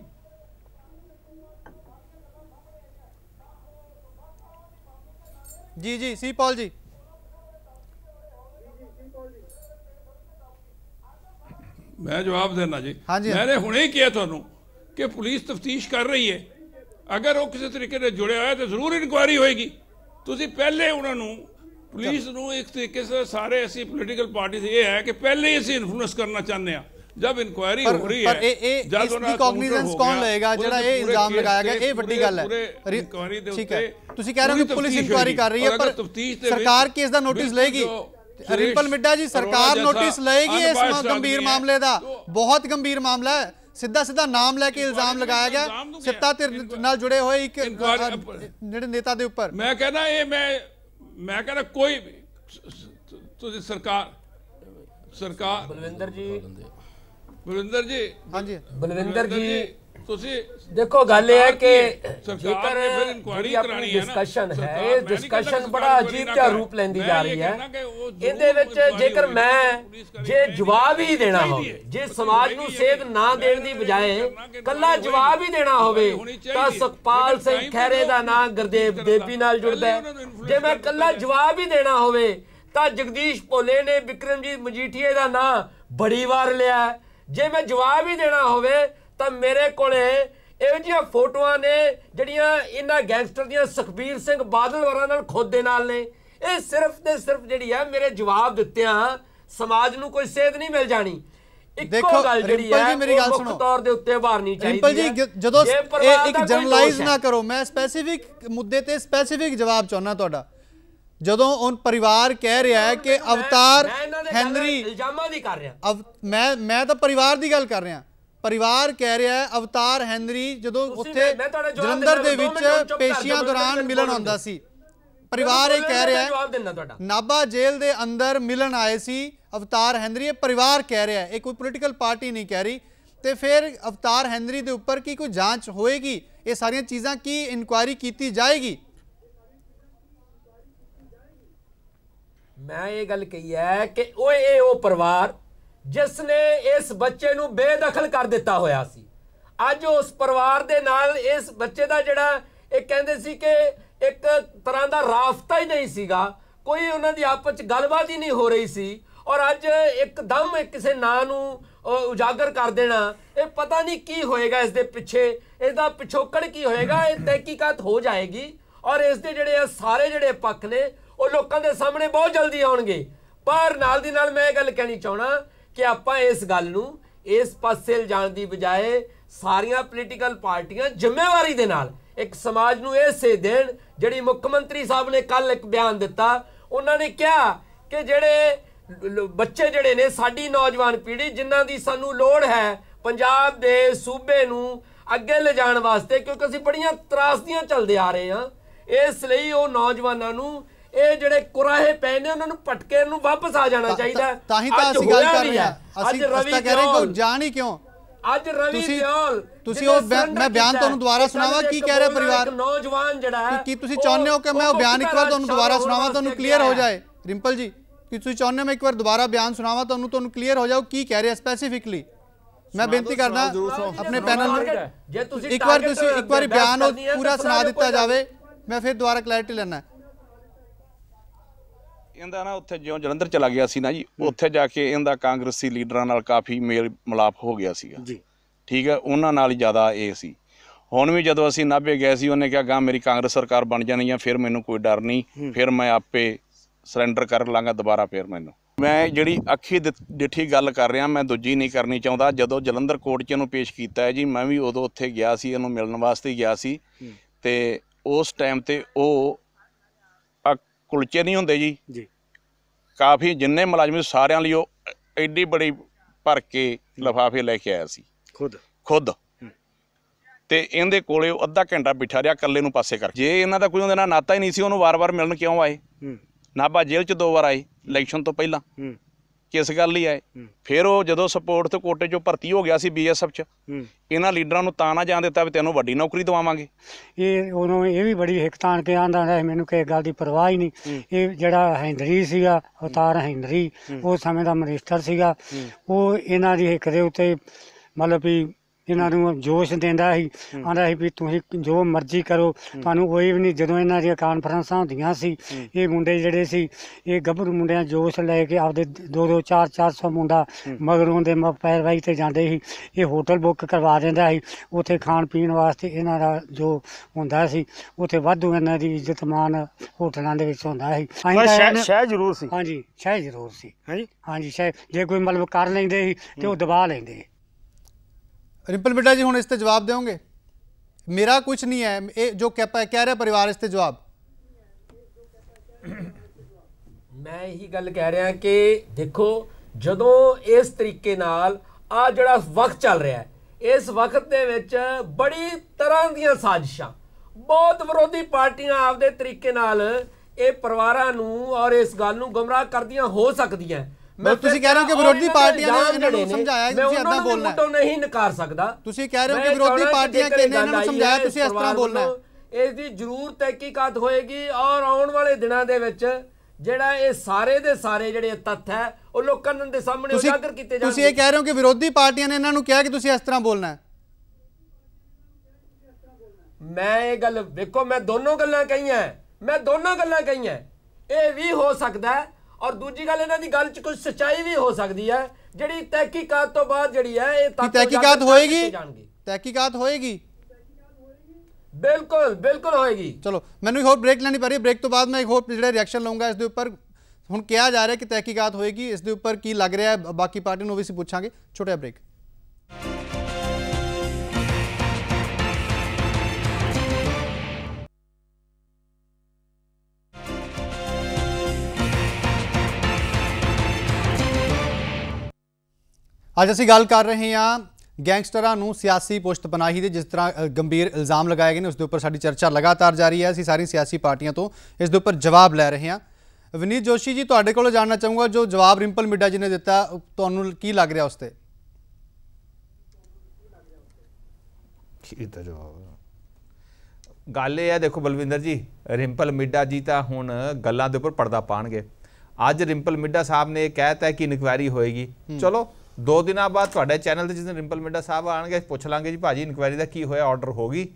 ਜੀ ਸੀਪਾਲ ਜੀ। मैं जवाब देना जी। हाँ जी, मैंने हुणे ही किया थानू कि पुलिस तफ्तीश कर रही है, अगर वो किसी तरीके से जुड़े हुआ है तो जरूर इंक्वायरी होएगी। तुसी पहले उन्होंने पुलिस नू एक तरीके से सारे ऐसी पोलिटिकल पार्टी से ये है कि पहले ही इसे इन्फ्लुएंस करना चाहते हैं। जब इंक्वायरी हो रही है, जब इसकी कॉग्निजेंस कौन लेगा ਜਿਹੜਾ ਇਹ ਇਲਜ਼ਾਮ ਲਗਾਇਆ ਗਿਆ? ਇਹ ਵੱਡੀ ਗੱਲ ਹੈ। ਠੀਕ ਹੈ, ਤੁਸੀਂ ਕਹਿ ਰਹੇ ਹੋ ਕਿ ਪੁਲਿਸ ਇਨਕੁਆਇਰੀ ਕਰ ਰਹੀ ਹੈ, ਪਰ ਸਰਕਾਰ ਕਿਸ ਦਾ ਨੋਟਿਸ ਲਏਗੀ? ਰਿੰਪਲ ਮਿੱਡਾ ਜੀ, ਸਰਕਾਰ ਨੋਟਿਸ ਲਏਗੀ ਇਸ ਗੰਭੀਰ ਮਾਮਲੇ ਦਾ? ਬਹੁਤ ਗੰਭੀਰ ਮਾਮਲਾ ਹੈ। ਸਿੱਧਾ ਨਾਮ ਲੈ ਕੇ ਇਲਜ਼ਾਮ ਲਗਾਇਆ ਗਿਆ ਸੱਤਾ ਧਿਰ ਨਾਲ ਜੁੜੇ ਹੋਏ ਇੱਕ ਜਿਹੜੇ ਨੇਤਾ ਦੇ ਉੱਪਰ। ਮੈਂ ਕਹਿੰਦਾ ਇਹ ਮੈਂ ਕਹਿੰਦਾ ਕੋਈ ਤੁਸੀਂ ਸਰਕਾਰ ਬਲਵਿੰਦਰ ਜੀ ਹਾਂਜੀ ਬਲਵਿੰਦਰ ਜੀ ਤੁਸੀਂ देखो गल है कि सरकार ने फिर इंक्वायरी करानी है ना। डिस्कशन है, ये डिस्कशन बड़ा अजीब जिहा रूप लेंदी जा रही है। ਇਹਦੇ ਵਿੱਚ ਜੇਕਰ ਮੈਂ ਜੇ ਜਵਾਬ ਹੀ ਦੇਣਾ ਹੋਵੇ, ਜੇ ਸਮਾਜ ਨੂੰ ਸੇਧ ਨਾ ਦੇਣ ਦੀ ਬਜਾਏ ਕੱਲਾ ਜਵਾਬ ਹੀ ਦੇਣਾ ਹੋਵੇ, ਤਾਂ ਸੁਖਪਾਲ ਸਿੰਘ ਖਹਿਰੇ ਦਾ ਨਾਂ ਗੁਰਦੇਵ ਦੇਵੀ ਨਾਲ ਜੁੜਦਾ ਹੈ। ਜੇ ਮੈਂ ਕੱਲਾ ਜਵਾਬ ਹੀ ਦੇਣਾ ਹੋਵੇ ਤਾਂ ਜਗਦੀਸ਼ ਭੋਲੇ ਨੇ ਵਿਕਰਮਜੀਤ ਮਜੀਠੀਏ ਦਾ ਨਾਂ ਬੜੀ ਵਾਰ ਲਿਆ। ਜੇ ਮੈਂ ਜਵਾਬ ਹੀ ਦੇਣਾ ਹੋਵੇ ਤਾਂ ਮੇਰੇ ਕੋਲੇ ਇਹੋ ਜਿਹੀਆਂ ਫੋਟੋਆਂ ਨੇ ਜਿਹੜੀਆਂ ਇਹਨਾਂ ਗੈਂਗਸਟਰ ਦੀਆਂ ਸੁਖਬੀਰ ਸਿੰਘ ਬਾਦਲ ਵਰਾਂ ਨਾਲ ਖੁਦ ਦੇ ਨਾਲ ਨੇ। ਇਹ ਸਿਰਫ ਤੇ ਸਿਰਫ ਜਿਹੜੀ ਹੈ ਮੇਰੇ ਜਵਾਬ ਦਿੱਤਿਆਂ ਸਮਾਜ ਨੂੰ ਕੋਈ ਸੇਧ ਨਹੀਂ ਮਿਲ ਜਾਣੀ। ਇੱਕੋ ਗੱਲ ਜਿਹੜੀ ਹੈ ਮੇਰੀ ਗੱਲ ਸੁਣੋ, ਮੁੱਖ ਤੌਰ ਦੇ ਉੱਤੇ ਉਭਾਰਨੀ ਚਾਹੀਦੀ ਹੈ। ਰਿੰਪਲ ਜੀ, ਜਦੋਂ ਇਹ ਇੱਕ ਜਨਰਲਾਈਜ਼ ਨਾ ਕਰੋ, ਮੈਂ ਸਪੈਸੀਫਿਕ ਮੁੱਦੇ ਤੇ ਸਪੈਸੀਫਿਕ ਜਵਾਬ ਚਾਹੁੰਦਾ ਤੁਹਾਡਾ। ਜਦੋਂ ਉਹ ਪਰਿਵਾਰ ਕਹਿ ਰਿਹਾ ਹੈ ਕਿ ਅਵਤਾਰ ਹੈਨਰੀ ਇਲਜ਼ਾਮਾਂ ਦੀ ਕਰ ਰਿਹਾ, ਮੈਂ ਤਾਂ ਪਰਿਵਾਰ ਦੀ ਗੱਲ ਕਰ ਰਿਹਾ। ਪਰਿਵਾਰ ਕਹਿ ਰਿਹਾ ਹੈ ਅਵਤਾਰ ਹੈਨਰੀ ਜਦੋਂ ਉੱਥੇ ਜਲੰਧਰ ਦੇ ਵਿੱਚ ਪੇਸ਼ੀਆਂ ਦੌਰਾਨ ਮਿਲਣ ਆਉਂਦਾ ਸੀ। ਪਰਿਵਾਰ ਇਹ ਕਹਿ ਰਿਹਾ ਹੈ ਨਾਭਾ ਜੇਲ੍ਹ ਦੇ ਅੰਦਰ ਮਿਲਣ ਆਏ ਸੀ ਅਵਤਾਰ ਹੈਨਰੀ। ਇਹ ਪਰਿਵਾਰ ਕਹਿ ਰਿਹਾ ਹੈ, ਇਹ ਕੋਈ ਪੋਲੀਟੀਕਲ ਪਾਰਟੀ ਨਹੀਂ ਕਹਿ ਰਹੀ। ਤੇ ਫਿਰ ਅਵਤਾਰ ਹੈਨਰੀ ਦੇ ਉੱਪਰ ਕੀ ਕੋਈ ਜਾਂਚ ਹੋਏਗੀ? ਇਹ ਸਾਰੀਆਂ ਚੀਜ਼ਾਂ ਕੀ ਇਨਕੁਆਇਰੀ ਕੀਤੀ ਜਾਏਗੀ? ਮੈਂ ਇਹ ਗੱਲ ਕਹੀ ਹੈ ਕਿ ਉਹ ਪਰਿਵਾਰ ਜਿਸ ਨੇ ਇਸ ਬੱਚੇ ਨੂੰ ਬੇਦਖਲ ਕਰ ਦਿੱਤਾ ਹੋਇਆ ਸੀ, ਅੱਜ ਉਸ ਪਰਿਵਾਰ ਦੇ ਨਾਲ ਇਸ ਬੱਚੇ ਦਾ ਜਿਹੜਾ ਇਹ ਕਹਿੰਦੇ ਸੀ ਕਿ ਇੱਕ ਤਰ੍ਹਾਂ ਦਾ ਰਾਬਤਾ ਹੀ ਨਹੀਂ ਸੀਗਾ, ਕੋਈ ਉਹਨਾਂ ਦੀ ਆਪਸ ਚ ਗੱਲਬਾਤ ਹੀ ਨਹੀਂ ਹੋ ਰਹੀ ਸੀ, ਔਰ ਅੱਜ ਇੱਕਦਮ ਕਿਸੇ ਨਾਂ ਨੂੰ ਉਜਾਗਰ ਕਰ ਦੇਣਾ, ਇਹ ਪਤਾ ਨਹੀਂ ਕੀ ਹੋਏਗਾ ਇਸ ਦੇ ਪਿੱਛੇ, ਇਹਦਾ ਪਿਛੋਕੜ ਕੀ ਹੋਏਗਾ। ਇਹ ਤਹਿਕੀਕਾਤ ਹੋ ਜਾਏਗੀ ਔਰ ਇਸ ਦੇ ਜਿਹੜੇ ਸਾਰੇ ਜਿਹੜੇ ਪੱਖ ਨੇ ਉਹ ਲੋਕਾਂ ਦੇ ਸਾਹਮਣੇ ਬਹੁਤ ਜਲਦੀ ਆਉਣਗੇ। ਪਰ ਨਾਲ ਦੀ ਨਾਲ ਮੈਂ ਇਹ ਗੱਲ ਕਹਿਣੀ ਚਾਹਣਾ ਕਿ ਆਪਾਂ ਇਸ ਗੱਲ ਨੂੰ ਇਸ ਪਾਸੇ ਲਿਜਾਣ ਦੀ ਬਜਾਏ ਸਾਰੀਆਂ ਪੋਲੀਟੀਕਲ ਪਾਰਟੀਆਂ ਜ਼ਿੰਮੇਵਾਰੀ ਦੇ ਨਾਲ ਇੱਕ ਸਮਾਜ ਨੂੰ ਇਹ ਸੇਧ ਦੇਣ। ਜਿਹੜੀ ਮੁੱਖ ਮੰਤਰੀ ਸਾਹਿਬ ਨੇ ਕੱਲ ਇੱਕ ਬਿਆਨ ਦਿੱਤਾ, ਉਹਨਾਂ ਨੇ ਕਿਹਾ ਕਿ ਜਿਹੜੇ ਬੱਚੇ ਜਿਹੜੇ ਨੇ ਸਾਡੀ ਨੌਜਵਾਨ ਪੀੜ੍ਹੀ ਜਿਨ੍ਹਾਂ ਦੀ ਸਾਨੂੰ ਲੋੜ ਹੈ ਪੰਜਾਬ ਦੇ ਸੂਬੇ ਨੂੰ ਅੱਗੇ ਲਿਜਾਣ ਵਾਸਤੇ, ਕਿਉਂਕਿ ਅਸੀਂ ਬੜੀਆਂ ਤਰਾਸਦੀਆਂ ਚੱਲਦੇ ਆ ਰਹੇ ਹਾਂ, ਇਸ ਲਈ ਉਹ ਨੌਜਵਾਨਾਂ ਨੂੰ ਇਹ ਜਿਹੜੇ ਕੁਰਾਹੇ ਪਏ ਨੇ ਉਹਨਾਂ ਨੂੰ ਪਟਕੇ ਨੂੰ ਵਾਪਸ ਆ ਜਾਣਾ ਚਾਹੀਦਾ। ਤਾਂ ਹੀ ਤਾਂ ਅਸੀਂ ਗੱਲ ਕਰ ਰਹੇ ਹਾਂ। ਅਸੀਂ ਕਹਿ ਰਹੇ ਕਿ ਜਾਣ ਹੀ ਕਿਉਂ ਅੱਜ ਰਵੀ ਦਿਓਲ ਤੁਸੀਂ ਉਹ ਮੈਂ ਬਿਆਨ ਤੁਹਾਨੂੰ ਦੁਬਾਰਾ ਸੁਣਾਵਾਂ ਕੀ ਕਹਿ ਰਿਹਾ ਪਰਿਵਾਰ ਨੌਜਵਾਨ ਜਿਹੜਾ ਹੈ ਕੀ ਤੁਸੀਂ ਚਾਹੁੰਦੇ ਹੋ ਕਿ ਮੈਂ ਉਹ ਬਿਆਨ ਇੱਕ ਵਾਰ ਤੁਹਾਨੂੰ ਦੁਬਾਰਾ ਸੁਣਾਵਾਂ ਤੁਹਾਨੂੰ ਕਲੀਅਰ ਹੋ ਜਾਏ ਰਿੰਪਲ ਜੀ ਕਿ ਤੁਸੀਂ ਚਾਹੁੰਦੇ ਹੋ ਮੈਂ ਇੱਕ ਵਾਰ ਦੁਬਾਰਾ ਬਿਆਨ ਸੁਣਾਵਾਂ ਤੁਹਾਨੂੰ ਕਲੀਅਰ ਹੋ ਜਾਓ ਕੀ ਕਹਿ ਰਿਹਾ ਸਪੈਸੀਫਿਕਲੀ ਮੈਂ ਬੇਨਤੀ ਕਰਦਾ ਆਪਣੇ ਪੈਨਲ ਨੂੰ ਇੱਕ ਵਾਰ ਬਿਆਨ ਪੂਰਾ ਸੁਣਾ ਦਿੱਤਾ ਜਾਵੇ ਮੈਂ ਫਿਰ ਦੁਬਾਰਾ ਕਲੈਰਿਟੀ ਲੈਣਾ ਇਹਦਾ ਨਾ ਉੱਥੇ ਜਿਉਂ ਜਲੰਧਰ ਚਲਾ ਗਿਆ ਸੀ ਨਾ ਜੀ ਉੱਥੇ ਜਾ ਕੇ ਇਹਦਾ ਕਾਂਗਰਸੀ ਲੀਡਰਾਂ ਨਾਲ ਕਾਫੀ ਮੇਲ ਮਿਲਾਪ ਹੋ ਗਿਆ ਸੀਗਾ ਜੀ ਠੀਕ ਹੈ ਉਹਨਾਂ ਨਾਲ ਹੀ ਜ਼ਿਆਦਾ ਇਹ ਸੀ ਹੁਣ ਵੀ ਜਦੋਂ ਅਸੀਂ ਨਾਭੇ ਗਏ ਸੀ ਉਹਨੇ ਕਿਹਾ ਗਾ ਮੇਰੀ ਕਾਂਗਰਸ ਸਰਕਾਰ ਬਣ ਜਾਣੀ ਆ ਫਿਰ ਮੈਨੂੰ ਕੋਈ ਡਰ ਨਹੀਂ ਫਿਰ ਮੈਂ ਆਪੇ ਸਰੈਂਡਰ ਕਰ ਲਾਂਗਾ ਦੁਬਾਰਾ ਫਿਰ ਮੈਨੂੰ ਮੈਂ ਜਿਹੜੀ ਅੱਖੀ ਡਿੱਠੀ ਗੱਲ ਕਰ ਰਿਹਾ ਮੈਂ ਦੂਜੀ ਨਹੀਂ ਕਰਨੀ ਚਾਹੁੰਦਾ ਜਦੋਂ ਜਲੰਧਰ ਕੋਰਟ 'ਚ ਇਹਨੂੰ ਪੇਸ਼ ਕੀਤਾ ਹੈ ਜੀ ਮੈਂ ਵੀ ਉਦੋਂ ਉੱਥੇ ਗਿਆ ਸੀ ਇਹਨੂੰ ਮਿਲਣ ਵਾਸਤੇ ਗਿਆ ਸੀ ਤੇ ਉਸ ਟਾਈਮ ਤੇ ਉਹ ਕੁਲਚੇ ਨਹੀਂ ਹੁੰਦੇ ਜੀ ਕਾਫੀ ਜਿੰਨੇ ਮੁਲਾਜ਼ਮ ਸਾਰਿਆਂ ਲਈ ਉਹ ਐਡੀ ਬੜੀ ਭਰ ਕੇ ਲਿਫਾਫੇ ਲੈ ਕੇ ਆਇਆ ਸੀ ਖੁਦ ਤੇ ਇਹਦੇ ਕੋਲੇ ਉਹ ਅੱਧਾ ਘੰਟਾ ਬਿਠਾ ਰਿਹਾ ਇਕੱਲੇ ਨੂੰ ਪਾਸੇ ਕਰਕੇ ਜੇ ਇਹਨਾਂ ਦਾ ਕੋਈ ਉਹਦੇ ਨਾਲ ਨਾਤਾ ਹੀ ਨਹੀਂ ਸੀ ਉਹਨੂੰ ਵਾਰ-ਵਾਰ ਮਿਲਣ ਕਿਉਂ ਆਏ ਨਾਭਾ ਜੇਲ੍ਹ 'ਚ 2 ਵਾਰ ਆਏ ਇਲੈਕਸ਼ਨ ਤੋਂ ਪਹਿਲਾਂ ਕਿਸ ਗੱਲ ਲਈ ਆਏ ਫਿਰ ਉਹ ਜਦੋਂ ਸਪੋਰਟ ਤੇ ਕੋਟੇ 'ਚੋਂ ਭਰਤੀ ਹੋ ਗਿਆ ਸੀ BSF 'ਚ ਇਹਨਾਂ ਲੀਡਰਾਂ ਨੂੰ ਤਾਂ ਨਾ ਜਾਣ ਦਿੱਤਾ ਵੀ ਤੈਨੂੰ ਵੱਡੀ ਨੌਕਰੀ ਦਵਾਵਾਂਗੇ ਇਹ ਉਦੋਂ ਇਹ ਵੀ ਬੜੀ ਹਿੱਕ ਤਾਣ ਕੇ ਆਂਦਾ ਹੁੰਦਾ ਮੈਨੂੰ ਕਿਸੇ ਗੱਲ ਦੀ ਪਰਵਾਹ ਹੀ ਨਹੀਂ ਇਹ ਜਿਹੜਾ ਹੈਂਦਰੀ ਸੀਗਾ ਅਵਤਾਰ ਹੈਂਦਰੀ ਉਹ ਸਮੇਂ ਦਾ ਮਿਨਿਸਟਰ ਸੀਗਾ ਉਹ ਇਹਨਾਂ ਦੀ ਹਿੱਕ ਦੇ ਉੱਤੇ ਮਤਲਬ ਵੀ ਇਹਨਾਂ ਨੂੰ ਜੋਸ਼ ਦਿੰਦਾ ਸੀ ਆਂਦਾ ਸੀ ਵੀ ਤੁਸੀਂ ਜੋ ਮਰਜ਼ੀ ਕਰੋ ਤੁਹਾਨੂੰ ਕੋਈ ਵੀ ਨਹੀਂ ਜਦੋਂ ਇਹਨਾਂ ਦੀਆਂ ਕਾਨਫਰੰਸਾਂ ਹੁੰਦੀਆਂ ਸੀ ਇਹ ਮੁੰਡੇ ਜਿਹੜੇ ਸੀ ਇਹ ਗੱਭਰੂ ਮੁੰਡਿਆਂ ਜੋਸ਼ ਲੈ ਕੇ ਆਪਦੇ 2-2 400 ਮੁੰਡਾ ਮਗਰੋਂ ਦੇ ਪੈਰਵਾਈ ਤੇ ਜਾਂਦੇ ਸੀ ਇਹ ਹੋਟਲ ਬੁੱਕ ਕਰਵਾ ਦਿੰਦਾ ਸੀ ਉੱਥੇ ਖਾਣ ਪੀਣ ਵਾਸਤੇ ਇਹਨਾਂ ਦਾ ਜੋ ਹੁੰਦਾ ਸੀ ਉੱਥੇ ਵਾਧੂ ਇਹਨਾਂ ਦੀ ਇੱਜ਼ਤ ਮਾਨ ਹੋਟਲਾਂ ਦੇ ਵਿੱਚ ਹੁੰਦਾ ਸੀ ਸ਼ਹਿ ਜ਼ਰੂਰ ਸੀ ਹਾਂਜੀ ਸ਼ਹਿ ਜ਼ਰੂਰ ਸੀ ਹਾਂਜੀ ਸ਼ਹਿ ਜੇ ਕੋਈ ਮਤਲਬ ਕਰ ਲੈਂਦੇ ਸੀ ਤੇ ਉਹ ਦਬਾ ਲੈਂਦੇ रिंपल मिड्डा जी हुण इस ते जवाब दोगे मेरा कुछ नहीं है ये जो कह रहा परिवार इस ते जवाब मैं यही गल कह रहा कि देखो जदों इस तरीके नाल आ जिहड़ा वक्त चल रहा है इस वक्त दे विच बड़ी तरह दी साजिशां बहुत विरोधी पार्टियां आपदे तरीके नाल ये परिवारां नूं और इस गल नूं गुमराह करदियां हो सकदियां ਤੁਸੀਂ ਕਹਿ ਰਹੇ ਹੋ ਕਿ ਵਿਰੋਧੀ ਪਾਰਟੀਆਂ ਨੇ ਇਹਨਾਂ ਨੂੰ ਸਮਝਾਇਆ ਕਿ ਤੁਸੀਂ ਇਦਾਂ ਬੋਲਣਾ ਹੈ ਨਹੀਂ ਨਕਾਰ ਸਕਦਾ ਤੁਸੀਂ ਕਹਿ ਰਹੇ ਹੋ ਕਿ ਵਿਰੋਧੀ ਪਾਰਟੀਆਂ ਨੇ ਇਹਨਾਂ ਨੂੰ ਸਮਝਾਇਆ ਤੁਸੀਂ ਇਸ ਤਰ੍ਹਾਂ ਬੋਲਣਾ ਹੈ ਇਸ ਦੀ ਜ਼ਰੂਰ ਤਹਿਕੀਕਾਤ ਹੋਏਗੀ ਔਰ ਆਉਣ ਵਾਲੇ ਦਿਨਾਂ ਦੇ ਵਿੱਚ ਜਿਹੜਾ ਇਹ ਸਾਰੇ ਦੇ ਸਾਰੇ ਜਿਹੜੇ ਤੱਥ ਹੈ ਉਹ ਲੋਕਾਂ ਦੇ ਸਾਹਮਣੇ ਉਜਾਗਰ ਕੀਤੇ ਜਾਣਗੇ ਤੁਸੀਂ ਇਹ ਕਹਿ ਰਹੇ ਹੋ ਕਿ ਵਿਰੋਧੀ ਪਾਰਟੀਆਂ ਨੇ ਇਹਨਾਂ ਨੂੰ ਕਿਹਾ ਕਿ ਤੁਸੀਂ ਇਸ ਤਰ੍ਹਾਂ ਬੋਲਣਾ ਹੈ ਮੈਂ ਇਹ ਗੱਲ ਵੇਖੋ ਮੈਂ ਦੋਨੋਂ ਗੱਲਾਂ ਕਹੀਆਂ ਇਹ ਵੀ ਹੋ ਸਕਦਾ ਹੈ और दूजी गल इन्हां दी गल च कुछ सच्चाई भी हो सकती है जिहड़ी तहकीकात तो बाद जिहड़ी है ये तहकीकात होएगी बिल्कुल होएगी चलो मैंने एक होर ब्रेक लेनी पा रही है ब्रेक तो बाद मैं एक होर जिहड़ा रिएक्शन लूँगा इस दे उपर हुण कहा जा रहा है कि तहकीकात होएगी इस दे उपर की लग रहा है बाकी पार्टी नूं भी असीं पुछांगे छोटा जिहा ब्रेक ਅੱਜ ਅਸੀਂ ਗੱਲ ਕਰ ਰਹੇ ਹਾਂ ਗੈਂਗਸਟਰਾਂ ਨੂੰ ਸਿਆਸੀ ਪੁਸ਼ਤ ਪਨਾਹੀ ਦੇ ਜਿਸ ਤਰ੍ਹਾਂ ਗੰਭੀਰ ਇਲਜ਼ਾਮ ਲਗਾਏ ਗਏ ਨੇ ਉਸ ਦੇ ਉੱਪਰ ਸਾਡੀ ਚਰਚਾ ਲਗਾਤਾਰ ਜਾਰੀ ਹੈ ਅਸੀਂ ਸਾਰੀ ਸਿਆਸੀ ਪਾਰਟੀਆਂ ਤੋਂ ਇਸ ਦੇ ਉੱਪਰ ਜਵਾਬ ਲੈ ਰਹੇ ਹਾਂ ਵਿਨੀਤ ਜੋਸ਼ੀ ਜੀ ਤੁਹਾਡੇ ਕੋਲੋਂ ਜਾਣਨਾ ਚਾਹੂੰਗਾ ਜੋ ਜਵਾਬ ਰਿੰਪਲ ਮਿੱਡਾ ਜੀ ਨੇ ਦਿੱਤਾ ਤੁਹਾਨੂੰ ਕੀ ਲੱਗ ਰਿਹਾ ਉਸ ਤੇ ਕੀਤਾ ਜਵਾਬ ਗੱਲ ਇਹ ਹੈ ਦੇਖੋ ਬਲਵਿੰਦਰ ਜੀ ਰਿੰਪਲ ਮਿੱਡਾ ਜੀ ਤਾਂ ਹੁਣ ਗੱਲਾਂ ਦੇ ਉੱਪਰ ਪਰਦਾ ਪਾਣਗੇ ਅੱਜ ਰਿੰਪਲ ਮਿੱਡਾ ਸਾਹਿਬ ਨੇ ਕਹਿਤਾ ਕਿ ਇਨਕੁਆਇਰੀ ਹੋਏਗੀ ਚਲੋ 2 ਦਿਨਾਂ ਬਾਅਦ ਤੁਹਾਡੇ ਚੈਨਲ ਤੇ ਜਿਸ ਦਿਨ ਰਿੰਪਲ ਮਿੱਡਾ ਸਾਹਿਬ ਆਣਗੇ ਪੁੱਛ ਲਾਂਗੇ ਜੀ ਭਾਜੀ ਇਨਕੁਆਇਰੀ ਦਾ ਕੀ ਹੋਇਆ ਆਰਡਰ ਹੋ ਗਈ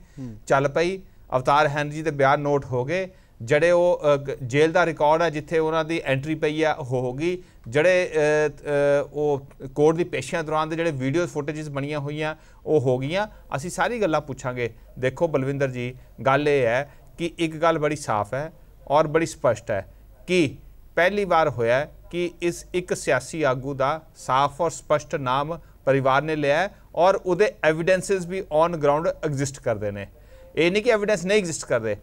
ਚੱਲ ਪਈ ਅਵਤਾਰ ਹੈਨਰੀ ਦੇ ਬਿਆਨ ਨੋਟ ਹੋ ਗਏ ਜਿਹੜੇ ਉਹ ਜੇਲ੍ਹ ਦਾ ਰਿਕਾਰਡ ਹੈ ਜਿੱਥੇ ਉਹਨਾਂ ਦੀ ਐਂਟਰੀ ਪਈ ਆ ਹੋ ਗਈ ਜਿਹੜੇ ਉਹ ਕੋਰਟ ਦੀ ਪੇਸ਼ੀਆਂ ਦੌਰਾਨ ਦੇ ਜਿਹੜੇ ਵੀਡੀਓ ਫੁਟੇਜਸ ਬਣੀਆਂ ਹੋਈਆਂ ਉਹ ਹੋ ਗਈਆਂ ਅਸੀਂ ਸਾਰੀ ਗੱਲਾਂ ਪੁੱਛਾਂਗੇ ਦੇਖੋ ਬਲਵਿੰਦਰ ਜੀ ਗੱਲ ਇਹ ਹੈ ਕਿ ਇੱਕ ਗੱਲ ਬੜੀ ਸਾਫ਼ ਹੈ ਔਰ ਬੜੀ ਸਪਸ਼ਟ ਹੈ ਕਿ ਪਹਿਲੀ ਵਾਰ ਹੋਇਆ कि इस एक सियासी आगू का साफ और स्पष्ट नाम परिवार ने लिया और उहदे एविडेंसिस भी ऑन ग्राउंड एग्जिस्ट करते हैं ये नहीं कि एविडेंस नहीं एग्जिस्ट करते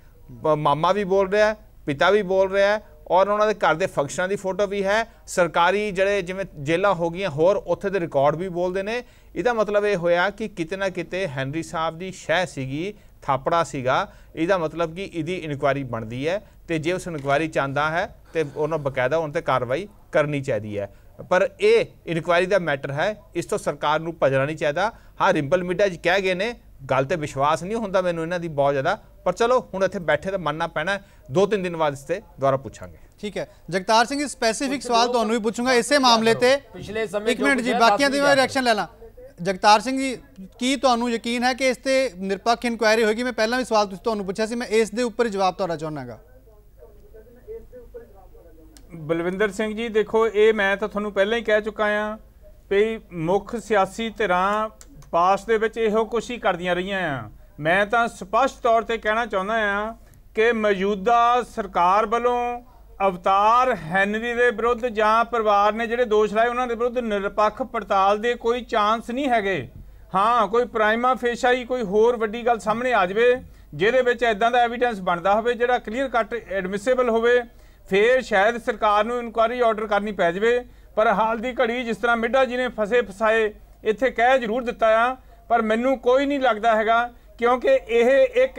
मामा भी बोल रहा है पिता भी बोल रहा है और उन्होंने घर के फंक्शनों की फोटो भी है सरकारी जड़े जिवें जेलां हो गई होर उत्थे दे रिकॉर्ड भी बोलते हैं इसका मतलब ये होया कि किते ना किते हैनरी साहब की शह सीगी ਥਾਪੜਾ ਸੀਗਾ, ਇਹਦਾ ਮਤਲਬ ਕਿ ਇਹਦੀ ਇਨਕੁਆਇਰੀ ਬਣਦੀ ਹੈ ਤੇ ਜੇ ਉਸ ਇਨਕੁਆਇਰੀ ਚਾਹੁੰਦਾ ਹੈ ਤੇ ਉਹਨਾਂ ਬਕਾਇਦਾ ਉਹਨਾਂ ਤੇ ਕਾਰਵਾਈ ਕਰਨੀ ਚਾਹੀਦੀ ਹੈ। ਪਰ ਇਹ ਇਨਕੁਆਇਰੀ ਦਾ ਮੈਟਰ ਹੈ, ਇਸ ਤੋਂ ਸਰਕਾਰ ਨੂੰ ਭੱਜਣਾ ਨਹੀਂ ਚਾਹੀਦਾ। ਹਾਂ, ਰਿੰਪਲ ਮਿੱਡਾ ਜੀ ਕਹਿ ਗਏ ਨੇ, ਗੱਲ ਤੇ ਵਿਸ਼ਵਾਸ ਨਹੀਂ ਹੁੰਦਾ ਮੈਨੂੰ ਇਹਨਾਂ ਦੀ ਬਹੁਤ ਜ਼ਿਆਦਾ, ਪਰ ਚਲੋ ਹੁਣ ਇੱਥੇ ਬੈਠੇ ਤਾਂ ਮੰਨਣਾ ਪੈਣਾ। 2-3 ਦਿਨ ਬਾਅਦ ਇਸ ਤੇ ਦੁਬਾਰਾ ਪੁੱਛਾਂਗੇ। ठीक है जगतार सिंह जी, स्पेसिफिक सवाल तो भी पूछूंगा इसे मामले ते। पिछले समय एक मिनट जी, बाकियां दी मैं रिएक्शन ले ला। जगतार सिंह जी, की तुहानू यकीन है कि इस ते निरपक्ष इंक्वायरी होगी? मैं पहला भी सवाल तुहानू पूछा सी, मैं इस दे उपर जवाब तुहाडा चाहुंदा। बलविंदर सिंह जी देखो, ये मैं तो तुहानू पहले ही कह चुका हाँ भी मुख सियासी धिरां पास दे विच इहो कुछ ही करदियां रहियां आ। मैं तो स्पष्ट तौर पर कहना चाहुंदा हाँ कि मौजूदा सरकार वालों अवतार हैनरी के विरुद्ध ਜਾਂ परिवार ने ਜਿਹੜੇ ਦੋਸ਼ ਲਾਏ ਉਹਨਾਂ ਦੇ ਵਿਰੁੱਧ ਨਿਰਪੱਖ ਪੜਤਾਲ ਦੇ ਕੋਈ ਚਾਂਸ ਨਹੀਂ ਹੈਗੇ। ਹਾਂ, ਕੋਈ ਪ੍ਰਾਈਮਾ ਫੇਸ਼ਾ ਹੀ ਕੋਈ ਹੋਰ ਵੱਡੀ ਗੱਲ ਸਾਹਮਣੇ ਆ ਜਾਵੇ ਜਿਹਦੇ ਵਿੱਚ ਇਦਾਂ ਦਾ ਐਵੀਡੈਂਸ ਬਣਦਾ ਹੋਵੇ ਜਿਹੜਾ ਕਲੀਅਰ ਕੱਟ ਐਡਮਿਸਿਬਲ ਹੋਵੇ, ਫਿਰ ਸ਼ਾਇਦ ਸਰਕਾਰ ਨੂੰ ਇਨਕੁਆਇਰੀ ਆਰਡਰ ਕਰਨੀ ਪੈ ਜਾਵੇ। ਪਰ ਹਾਲ ਦੀ ਘੜੀ ਜਿਸ ਤਰ੍ਹਾਂ ਮਿੱਡਾ ਜੀ ਨੇ ਫਸੇ ਫਸਾਏ ਇੱਥੇ ਕਹਿ ਜ਼ਰੂਰ ਦਿੱਤਾ ਆ, ਪਰ ਮੈਨੂੰ ਕੋਈ ਨਹੀਂ ਲੱਗਦਾ ਹੈਗਾ क्योंकि यह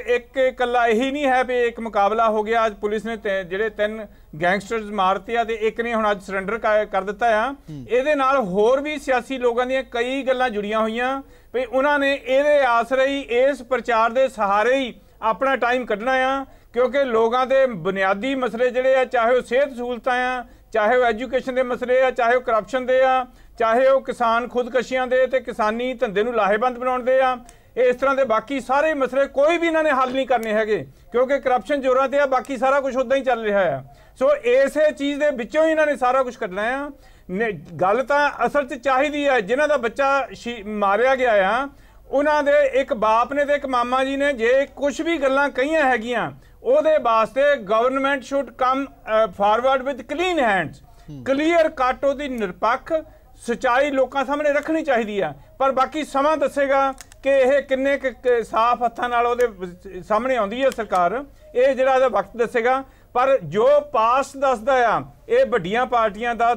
एक कला यही नहीं है भी एक मुकाबला हो गया। अज पुलिस ने ਜਿਹੜੇ 3 गैंगस्टर्स मारते आ, एक ने हुण अज सरेंडर कर दिता आ। ਇਹਦੇ ਨਾਲ होर भी सियासी लोगों ਦੀਆਂ कई गल्लां जुड़ियां होईयां भी उन्होंने ਇਹਦੇ आसरे ही इस प्रचार के सहारे ही अपना टाइम कढ़ना आ, क्योंकि लोगों के बुनियादी मसले जिहड़े आ, चाहे वो सेहत सहूलतां आ, चाहे वो एजुकेशन के मसले आ, चाहे वो करप्शन के आ, चाहे वो किसान खुदकशियां दे ते किसानी धंधे नूं लाहेबंद बनाउण दे आ, इस तरह के बाकी सारे मसले कोई भी इन्होंने हल नहीं करने है, क्योंकि करप्शन जोरां ते आ, बाकी सारा कुछ उदा ही चल रहा है। सो इस चीज़ के विचों ही इन्होंने सारा कुछ करना है। गल तो असल च चाहिदी है, जिन्हां दा बच्चा मारिया गया आ उन्होंने एक बाप ने तो एक मामा जी ने जे कुछ भी गल्लां कहियां हैगियां ਉਹਦੇ वास्ते government should come forward with clean hands, clear cut ਉਹਦੀ निरपक्ष सच्चाई लोगों सामने रखनी चाहिए है। पर बाकी समा दसेगा कि यह किन्ने साफ हत्थां नाल ਉਹਦੇ सामने आउंदी है सरकार, ये जिहड़ा ਇਹਦਾ वक्त दसेगा। पर जो पास दसदा आ ये वड्डियां पार्टियां दा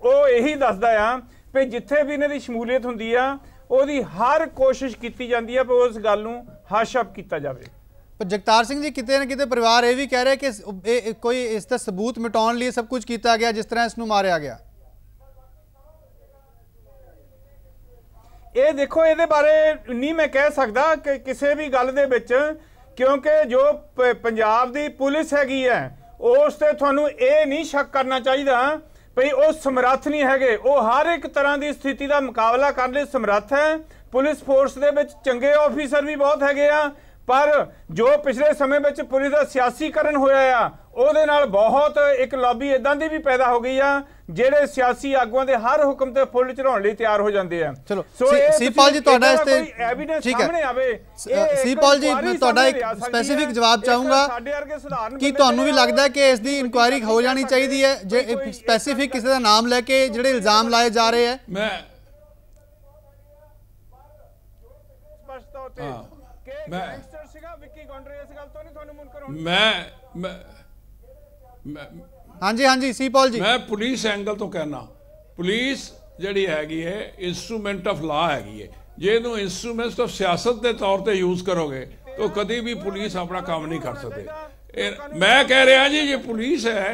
ਉਹ यही दसदा आ भी जिथे भी इन्हां दी शमूलीयत हुंदी आ ਉਹਦੀ हर कोशिश की जाती है भी उस गल नूं हश अप किया जाए। पर जगतार सिंह जी, किते ना किते परिवार ये भी कह रहे कि कोई इसका सबूत मिटाउण लई सब कुछ किया गया जिस तरह इसनूं मारिया गया। ये देखो, ये बारे नहीं मैं कह सकता कि किसी भी गल दे विच, क्योंकि जो पंजाब दी पुलिस हैगी है उस ते तुहानूं ये नहीं शक करना चाहिए भई वो समर्थ नहीं है, वो हर एक तरह की स्थिति का मुकाबला करने समर्थ है। पुलिस फोर्स दे विच चंगे ऑफिसर भी बहुत हैगे आ, पर जो पिछले समय में पुलिस का सियासीकरण होया आ ਉਹਦੇ ਨਾਲ बहुत एक लॉबी इदां दी भी पैदा हो गई आ ਜਿਹੜੇ सियासी आगुआं दे हर हुक्म ते फुੱਲ चढ़ाउण लई तैयार हो जाते हैं। चलो सीपाल जी, ਤੁਹਾਡਾ ਇਸ ਤੇ ਠੀਕ ਹੈ। ਸੀਪਾਲ ਜੀ, ਮੈਂ ਤੁਹਾਡਾ ਇੱਕ ਸਪੈਸੀਫਿਕ ਜਵਾਬ ਚਾਹੂੰਗਾ ਕਿ ਤੁਹਾਨੂੰ ਵੀ ਲੱਗਦਾ ਹੈ ਕਿ ਇਸ ਦੀ ਇਨਕੁਆਇਰੀ ਹੋ ਜਾਣੀ ਚਾਹੀਦੀ ਹੈ, ਜੇ ਸਪੈਸੀਫਿਕ ਕਿਸੇ ਦਾ ਨਾਮ ਲੈ ਕੇ ਜਿਹੜੇ ਇਲਜ਼ਾਮ ਲਾਏ ਜਾ ਰਹੇ ਹੈ? ਮੈਂ ਸਪਸ਼ਟ ਤੌਰ ਤੇ ਕਿ ਗੈਂਗਸਟਰ ਸੀਗਾ ਵਿੱਕੀ ਗੌਂਡਰ, ਇਸ ਗੱਲ ਤੋਂ ਨਹੀਂ ਤੁਹਾਨੂੰ ਮੁਨਕਰ ਹੋਣਾ। ਹਾਂਜੀ ਸੀਪਾਲ ਜੀ, मैं पुलिस एंगल तो कहना, पुलिस जिहड़ी हैगी है इंस्ट्रूमेंट ऑफ लॉ हैगी है, जे इहनूं इंस्ट्रूमेंट ऑफ सियासत के तौर पर यूज करोगे तो कभी भी पुलिस अपना काम नहीं कर सकते। मैं कह रहा जी, ये पुलिस है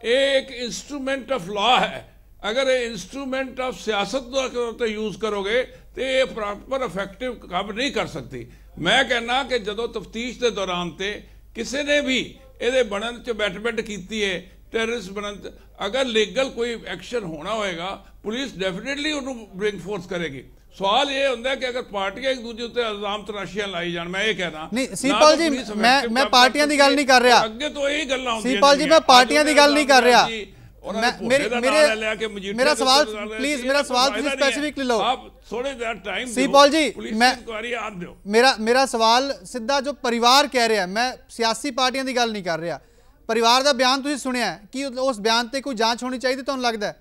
ये एक इंस्ट्रूमेंट ऑफ लॉ है, अगर ये इंस्ट्रूमेंट ऑफ सियासत के तौर पर यूज करोगे तो ये प्रॉपर इफेक्टिव काम नहीं कर सकती। मैं कहना कि जदों तफ्तीश के दौरान ते किसी ने भी ਇਹਦੇ ਬਣਨ ਚ ਬੈਟਮੈਂਟ ਕੀਤੀ ਹੈ, ਟੈਰਰਿਸਟ ਬਣਨ, ਅਗਰ ਲੀਗਲ ਕੋਈ ਐਕਸ਼ਨ ਹੋਣਾ ਹੋਏਗਾ ਪੁਲਿਸ ਡੈਫੀਨਿਟਲੀ ਉਹਨੂੰ ਬ੍ਰਿੰਗ ਫੋਰਸ ਕਰੇਗੀ। ਸਵਾਲ ਇਹ ਹੁੰਦਾ ਕਿ ਅਗਰ ਪਾਰਟੀਆਂ ਇੱਕ ਦੂਜੇ ਉੱਤੇ ਇਲਜ਼ਾਮ ਤਰਾਸ਼ੀਆਂ ਲਾਈ ਜਾਣ, ਮੈਂ ਇਹ ਕਹਿਣਾ ਨਹੀਂ ਸੀਪਾਲ ਜੀ, ਮੈਂ ਪਾਰਟੀਆਂ ਦੀ ਗੱਲ ਨਹੀਂ ਕਰ ਰਿਹਾ, ਅੱਗੇ ਤੋਂ ਇਹੀ ਗੱਲਾਂ ਹੁੰਦੀਆਂ ਸੀਪਾਲ ਜੀ, ਮੈਂ ਪਾਰਟੀਆਂ ਦੀ ਗੱਲ ਨਹੀਂ ਕਰ ਰਿਹਾ। मेरा सवाल प्लीज, मेरा सवाल तुम स्पेसिफिकली लो, आप थोड़े देर टाइम सीपाल जी, मेरा सवाल सीधा जो परिवार कह रहा है, मैं सियासी पार्टियां की गल नहीं कर रहा, परिवार का बयान तुसीं सुनिया कि उस बयान ते कोई जांच होनी चाहिए, तुहानूं लगदा है?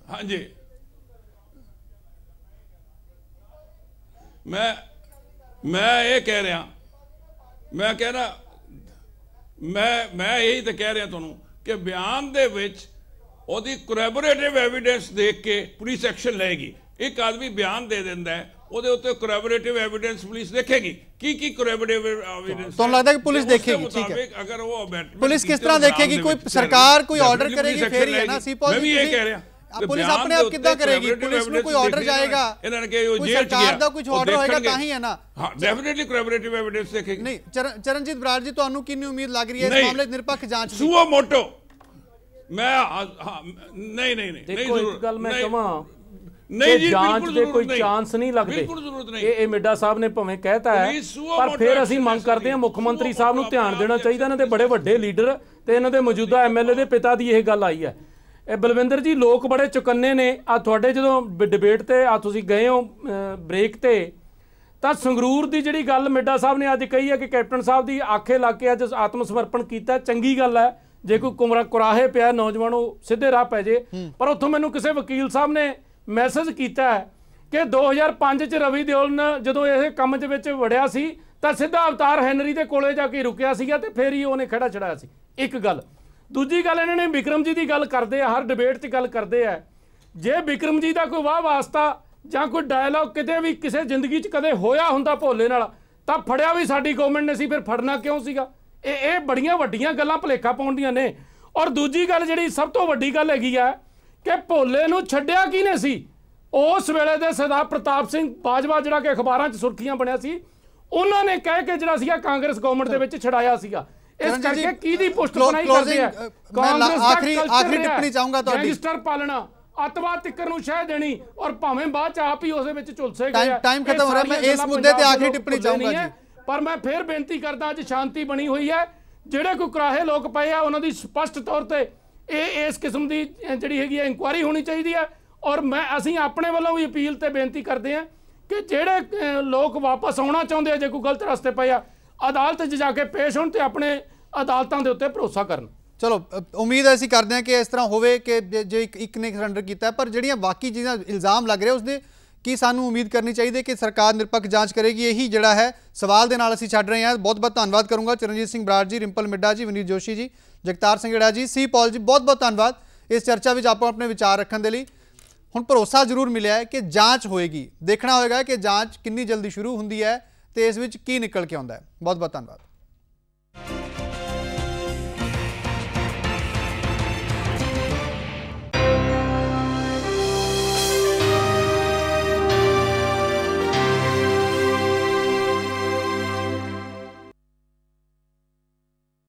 हाँ जी, मैं ये कह रहा, मैं कह रहा, मैं यही तो कह रहा तुहानूं कि बयान दे विच ओदी कोलैबोरेटिव एविडेंस देख के पुलिस एक्शन लेगी। ਇੱਕ ਆਦਮੀ ਬਿਆਨ ਦੇ ਦਿੰਦਾ ਹੈ, ਉਹਦੇ ਉੱਤੇ ਕੋਰੋਬੋਰੇਟਿਵ ਐਵੀਡੈਂਸ ਪੁਲਿਸ ਦੇਖੇਗੀ ਕੀ ਕੋਰੋਬੋਰੇਟਿਵ ਐਵੀਡੈਂਸ ਤੁਹਾਨੂੰ ਲੱਗਦਾ ਕਿ ਪੁਲਿਸ ਦੇਖੇਗੀ? ਠੀਕ ਹੈ, ਅਗਰ ਉਹ ਪੁਲਿਸ ਕਿਸ ਤਰ੍ਹਾਂ ਦੇਖੇਗੀ? ਕੋਈ ਸਰਕਾਰ ਕੋਈ ਆਰਡਰ ਕਰੇਗੀ ਫਿਰ ਹੀ ਹੈ ਨਾ। ਸੀਪੋਲ ਮੈਂ ਵੀ ਇਹ ਕਹਿ ਰਿਹਾ, ਪੁਲਿਸ ਆਪਣੇ ਆਪ ਕਿੱਦਾਂ ਕਰੇਗੀ? ਪੁਲਿਸ ਨੂੰ ਕੋਈ ਆਰਡਰ ਜਾਏਗਾ, ਇਹਨਾਂ ਨੇ ਕਿ ਉਹ ਕੋਈ ਜੇਲ੍ਹ ਚ ਸਰਕਾਰ ਗਿਆ ਦਾ ਕੁਝ ਆਰਡਰ ਹੋਏਗਾ ਤਾਂ ਹੀ ਹੈ ਨਾ। ਹਾਂ, ਡੈਫੀਨਿਟਲੀ ਕੋਰੋਬੋਰੇਟਿਵ ਐਵੀਡੈਂਸ ਦੇਖੇਗੀ। ਨਹੀਂ, ਚਰਨਜੀਤ ਬਰਾੜ ਜੀ, ਤੁਹਾਨੂੰ ਕਿੰਨੀ ਉਮੀਦ ਲੱਗ ਰਹੀ ਹੈ ਇਸ ਮਾਮਲੇ 'ਚ ਨਿਰਪੱਖ ਜਾਂਚ ਦੀ? ਸੁਓ ਮੋਟੋ ਮੈਂ ਨਹੀਂ ਦੇਖੋ ਇੱਕ ਗੱਲ ਮੈਂ ਕਹਾਂ, ਨਹੀਂ ਜੀ, ਜਾਂਚ ਬਿਲਕੁਲ ਦੇ ਕੋਈ ਜ਼ਰੂਰਤ ਨਹੀਂ, ਚਾਂਸ ਨਹੀਂ ਲੱਗਦੇ। ਬਿਲਕੁਲ ਜ਼ਰੂਰਤ ਨਹੀਂ। ਇਹ ਮਿੱਡਾ ਸਾਹਿਬ ਨੇ ਭਾਵੇਂ ਕਹਿਤਾ ਹੈ, ਪਰ ਫਿਰ ਅਸੀਂ ਮੰਗ ਕਰਦੇ ਹਾਂ ਮੁੱਖ ਮੰਤਰੀ ਸਾਹਿਬ ਨੂੰ ਧਿਆਨ ਦੇਣਾ ਚਾਹੀਦਾ। ਇਹਨਾਂ ਦੇ ਬੜੇ ਵੱਡੇ ਲੀਡਰ ਤੇ ਇਹਨਾਂ ਦੇ ਮੌਜੂਦਾ ਐਮਐਲਏ ਦੇ ਪਿਤਾ ਦੀ ਇਹ ਗੱਲ ਆਈ ਹੈ। ਇਹ ਬਲਵਿੰਦਰ ਜੀ, ਲੋਕ ਬੜੇ ਚੁਕੰਨੇ ਨੇ। ਆ ਤੁਹਾਡੇ ਜਦੋਂ ਡਿਬੇਟ ਤੇ ਆ ਤੁਸੀਂ ਗਏ ਹੋ ਬ੍ਰੇਕ ਤੇ, ਤਾਂ ਸੰਗਰੂਰ ਦੀ ਜਿਹੜੀ ਗੱਲ ਮਿੱਡਾ ਸਾਹਿਬ ਨੇ ਅੱਜ ਕਹੀ ਹੈ ਕਿ ਕੈਪਟਨ ਸਾਹਿਬ ਦੀ ਆਖੇ ਲਾ ਕੇ ਅੱਜ ਆਤਮ ਸਮਰਪਣ ਕੀਤਾ, ਚੰਗੀ ਗੱਲ ਹੈ। ਜੇ ਕੋਈ ਕੁਰਾਹੇ ਪਿਆ ਨੌਜਵਾਨ ਉਹ ਸਿੱਧੇ ਰਾਹ ਪੈ ਜੇ। ਪਰ ਉੱਥੋਂ ਮੈਨੂੰ ਕਿਸੇ ਵਕੀਲ ਸਾਹਿਬ ਨੇ ਮੈਸੇਜ ਕੀਤਾ ਹੈ ਕਿ 2005 ਚ ਰਵੀ ਦਿਓਲ ਨੇ ਜਦੋਂ ਇਹ ਕੰਮ ਦੇ ਵਿੱਚ ਵੜਿਆ ਸੀ ਤਾਂ ਸਿੱਧਾ ਅਵਤਾਰ ਹੈਨਰੀ ਦੇ ਕੋਲੇ ਜਾ ਕੇ ਰੁਕਿਆ ਸੀਗਾ ਤੇ ਫਿਰ ਹੀ ਉਹਨੇ ਖੜਾ ਛੜਾਇਆ ਸੀ। ਇੱਕ ਗੱਲ। ਦੂਜੀ ਗੱਲ, ਇਹਨਾਂ ਨੇ ਵਿਕਰਮ ਜੀ ਦੀ ਗੱਲ ਕਰਦੇ ਆ, ਹਰ ਡਿਬੇਟ 'ਚ ਗੱਲ ਕਰਦੇ ਆ। ਜੇ ਵਿਕਰਮ ਜੀ ਦਾ ਕੋਈ ਵਾਹ ਵਾਸਤਾ ਜਾਂ ਕੋਈ ਡਾਇਲੌਗ ਕਿਤੇ ਵੀ ਕਿਸੇ ਜ਼ਿੰਦਗੀ 'ਚ ਕਦੇ ਹੋਇਆ ਹੁੰਦਾ ਭੋਲੇ ਨਾਲ, ਤਾਂ ਫੜਿਆ ਵੀ ਸਾਡੀ ਗਵਰਨਮੈਂਟ ਨੇ ਸੀ, ਫਿਰ ਫੜਨਾ ਕਿਉਂ ਸੀਗਾ? ਇਹ ਬੜੀਆਂ ਵੱਡੀਆਂ ਗੱਲਾਂ ਭੁਲੇਖਾ ਪਾਉਣ ਦੀਆਂ ਨੇ। ਔਰ ਦੂਜੀ ਗੱਲ ਜਿਹੜੀ ਸਭ ਤੋਂ ਵੱਡੀ ਗੱਲ ਹੈਗੀ ਆ ਕਿ ਭੋਲੇ ਨੂੰ ਛੱਡਿਆ ਕਿਹਨੇ ਸੀ? ਉਸ ਵੇਲੇ ਦੇ ਸਰਦਾਰ ਪ੍ਰਤਾਪ ਸਿੰਘ ਬਾਜਵਾ, ਜਿਹੜਾ ਕਿ ਅਖਬਾਰਾਂ 'ਚ ਸੁਰਖੀਆਂ ਬਣਿਆ ਸੀ, ਉਹਨਾਂ ਨੇ ਕਹਿ ਕੇ ਜਿਹੜਾ ਸੀਗਾ ਕਾਂਗਰਸ ਗਵਰਨਮੈਂਟ ਦੇ ਵਿੱਚ ਛੜਾਇਆ ਸੀਗਾ। ਇਸ ਕਰਕੇ ਕਿਹਦੀ ਪੁਸ਼ਟ ਬਣਾਈ ਕਰਦੇ ਆ? ਕਾਂਗਰਸ ਦਾ ਆਖਰੀ ਟਿੱਪਣੀ ਚਾਹੂੰਗਾ ਤੁਹਾਡੀ। ਗੈਂਗਸਟਰ ਪਾਲਣਾ, ਅੱਤਵਾਦ ਤਿੱਕਰ ਨੂੰ ਸ਼ਹਿ ਦੇਣੀ, ਔਰ ਭਾਵੇਂ ਬਾਅਦ ਚ ਆਪ ਹੀ ਉਸਦੇ ਵਿੱਚ ਝੁਲਸੇ ਗਏ। ਟਾਈਮ ਖਤਮ ਹੋ ਰਿਹਾ, ਮੈਂ ਇਸ ਮੁੱਦੇ ਤੇ ਆਖਰੀ ਟਿੱਪਣੀ ਚਾਹੂੰਗਾ ਜੀ। ਪਰ ਮੈਂ ਫੇਰ ਬੇਨਤੀ ਕਰਦਾ, ਅੱਜ ਸ਼ਾਂਤੀ ਬਣੀ ਹੋਈ ਹੈ। ਜਿਹੜੇ ਕੋਈ ਕੁਰਾਹੇ ਲੋਕ ਪਏ ਆ ਉਹਨਾਂ ਦੀ ਸਪਸ਼ਟ ਤੌਰ ਤੇ ਇਸ ਕਿਸਮ ਦੀ ਜਿਹੜੀ ਹੈਗੀ ਹੈ ਇਨਕੁਆਇਰੀ ਹੋਣੀ ਚਾਹੀਦੀ ਹੈ। ਔਰ ਅਸੀਂ ਆਪਣੇ ਵੱਲੋਂ ਵੀ ਅਪੀਲ ਤੇ ਬੇਨਤੀ ਕਰਦੇ ਹਾਂ ਕਿ ਜਿਹੜੇ ਲੋਕ ਵਾਪਸ ਆਉਣਾ ਚਾਹੁੰਦੇ ਆ, ਜੇ ਕੋਈ ਗਲਤ ਰਸਤੇ ਪਏ ਆ, ਅਦਾਲਤ 'ਚ ਜਾ ਕੇ ਪੇਸ਼ ਹੋਣ ਤੇ ਆਪਣੇ ਅਦਾਲਤਾਂ ਦੇ ਉੱਤੇ ਭਰੋਸਾ ਕਰਨ। ਚਲੋ, ਉਮੀਦ ਅਸੀਂ ਕਰਦੇ ਹਾਂ ਕਿ ਇਸ ਤਰ੍ਹਾਂ ਹੋਵੇ ਕਿ ਜੇ ਇੱਕ ਨੇ ਸਰੈਂਡਰ ਕੀਤਾ, ਪਰ ਜਿਹੜੀਆਂ ਬਾਕੀ ਚੀਜ਼ਾਂ ਇਲਜ਼ਾਮ ਲੱਗ ਰਹੇ ਉਸਦੇ ਕੀ ਸਾਨੂੰ ਉਮੀਦ ਕਰਨੀ ਚਾਹੀਦੀ ਕਿ ਸਰਕਾਰ ਨਿਰਪੱਖ ਜਾਂਚ ਕਰੇਗੀ? ਇਹੀ ਜਿਹੜਾ ਹੈ ਸਵਾਲ ਦੇ ਨਾਲ ਅਸੀਂ ਛੱਡ ਰਹੇ ਹਾਂ। ਬਹੁਤ ਬਹੁਤ ਧੰਨਵਾਦ ਕਰੂੰਗਾ ਚਰਨਜੀਤ ਸਿੰਘ ਬਰਾੜ ਜੀ, ਰਿੰਪਲ ਮਿੱਡਾ ਜੀ, ਵਿਨੀਤ ਜੋਸ਼ੀ ਜੀ, ਜਗਤਾਰ ਸਿੰਘ ਏੜਾ ਜੀ, ਸੀ ਪੌਲ ਜੀ, ਬਹੁਤ ਬਹੁਤ ਧੰਨਵਾਦ ਇਸ ਚਰਚਾ ਵਿੱਚ ਆਪੋ ਆਪਣੇ ਵਿਚਾਰ ਰੱਖਣ ਦੇ ਲਈ। ਹੁਣ ਭਰੋਸਾ ਜ਼ਰੂਰ ਮਿਲਿਆ ਹੈ ਕਿ ਜਾਂਚ ਹੋਏਗੀ। ਦੇਖਣਾ ਹੋਏਗਾ ਕਿ ਜਾਂਚ ਕਿੰਨੀ ਜਲਦੀ ਸ਼ੁਰੂ ਹੁੰਦੀ ਹੈ ਤੇ ਇਸ ਵਿੱਚ ਕੀ ਨਿਕਲ ਕੇ ਆਉਂਦਾ ਹੈ। ਬਹੁਤ ਬਹੁਤ ਧੰਨਵਾਦ।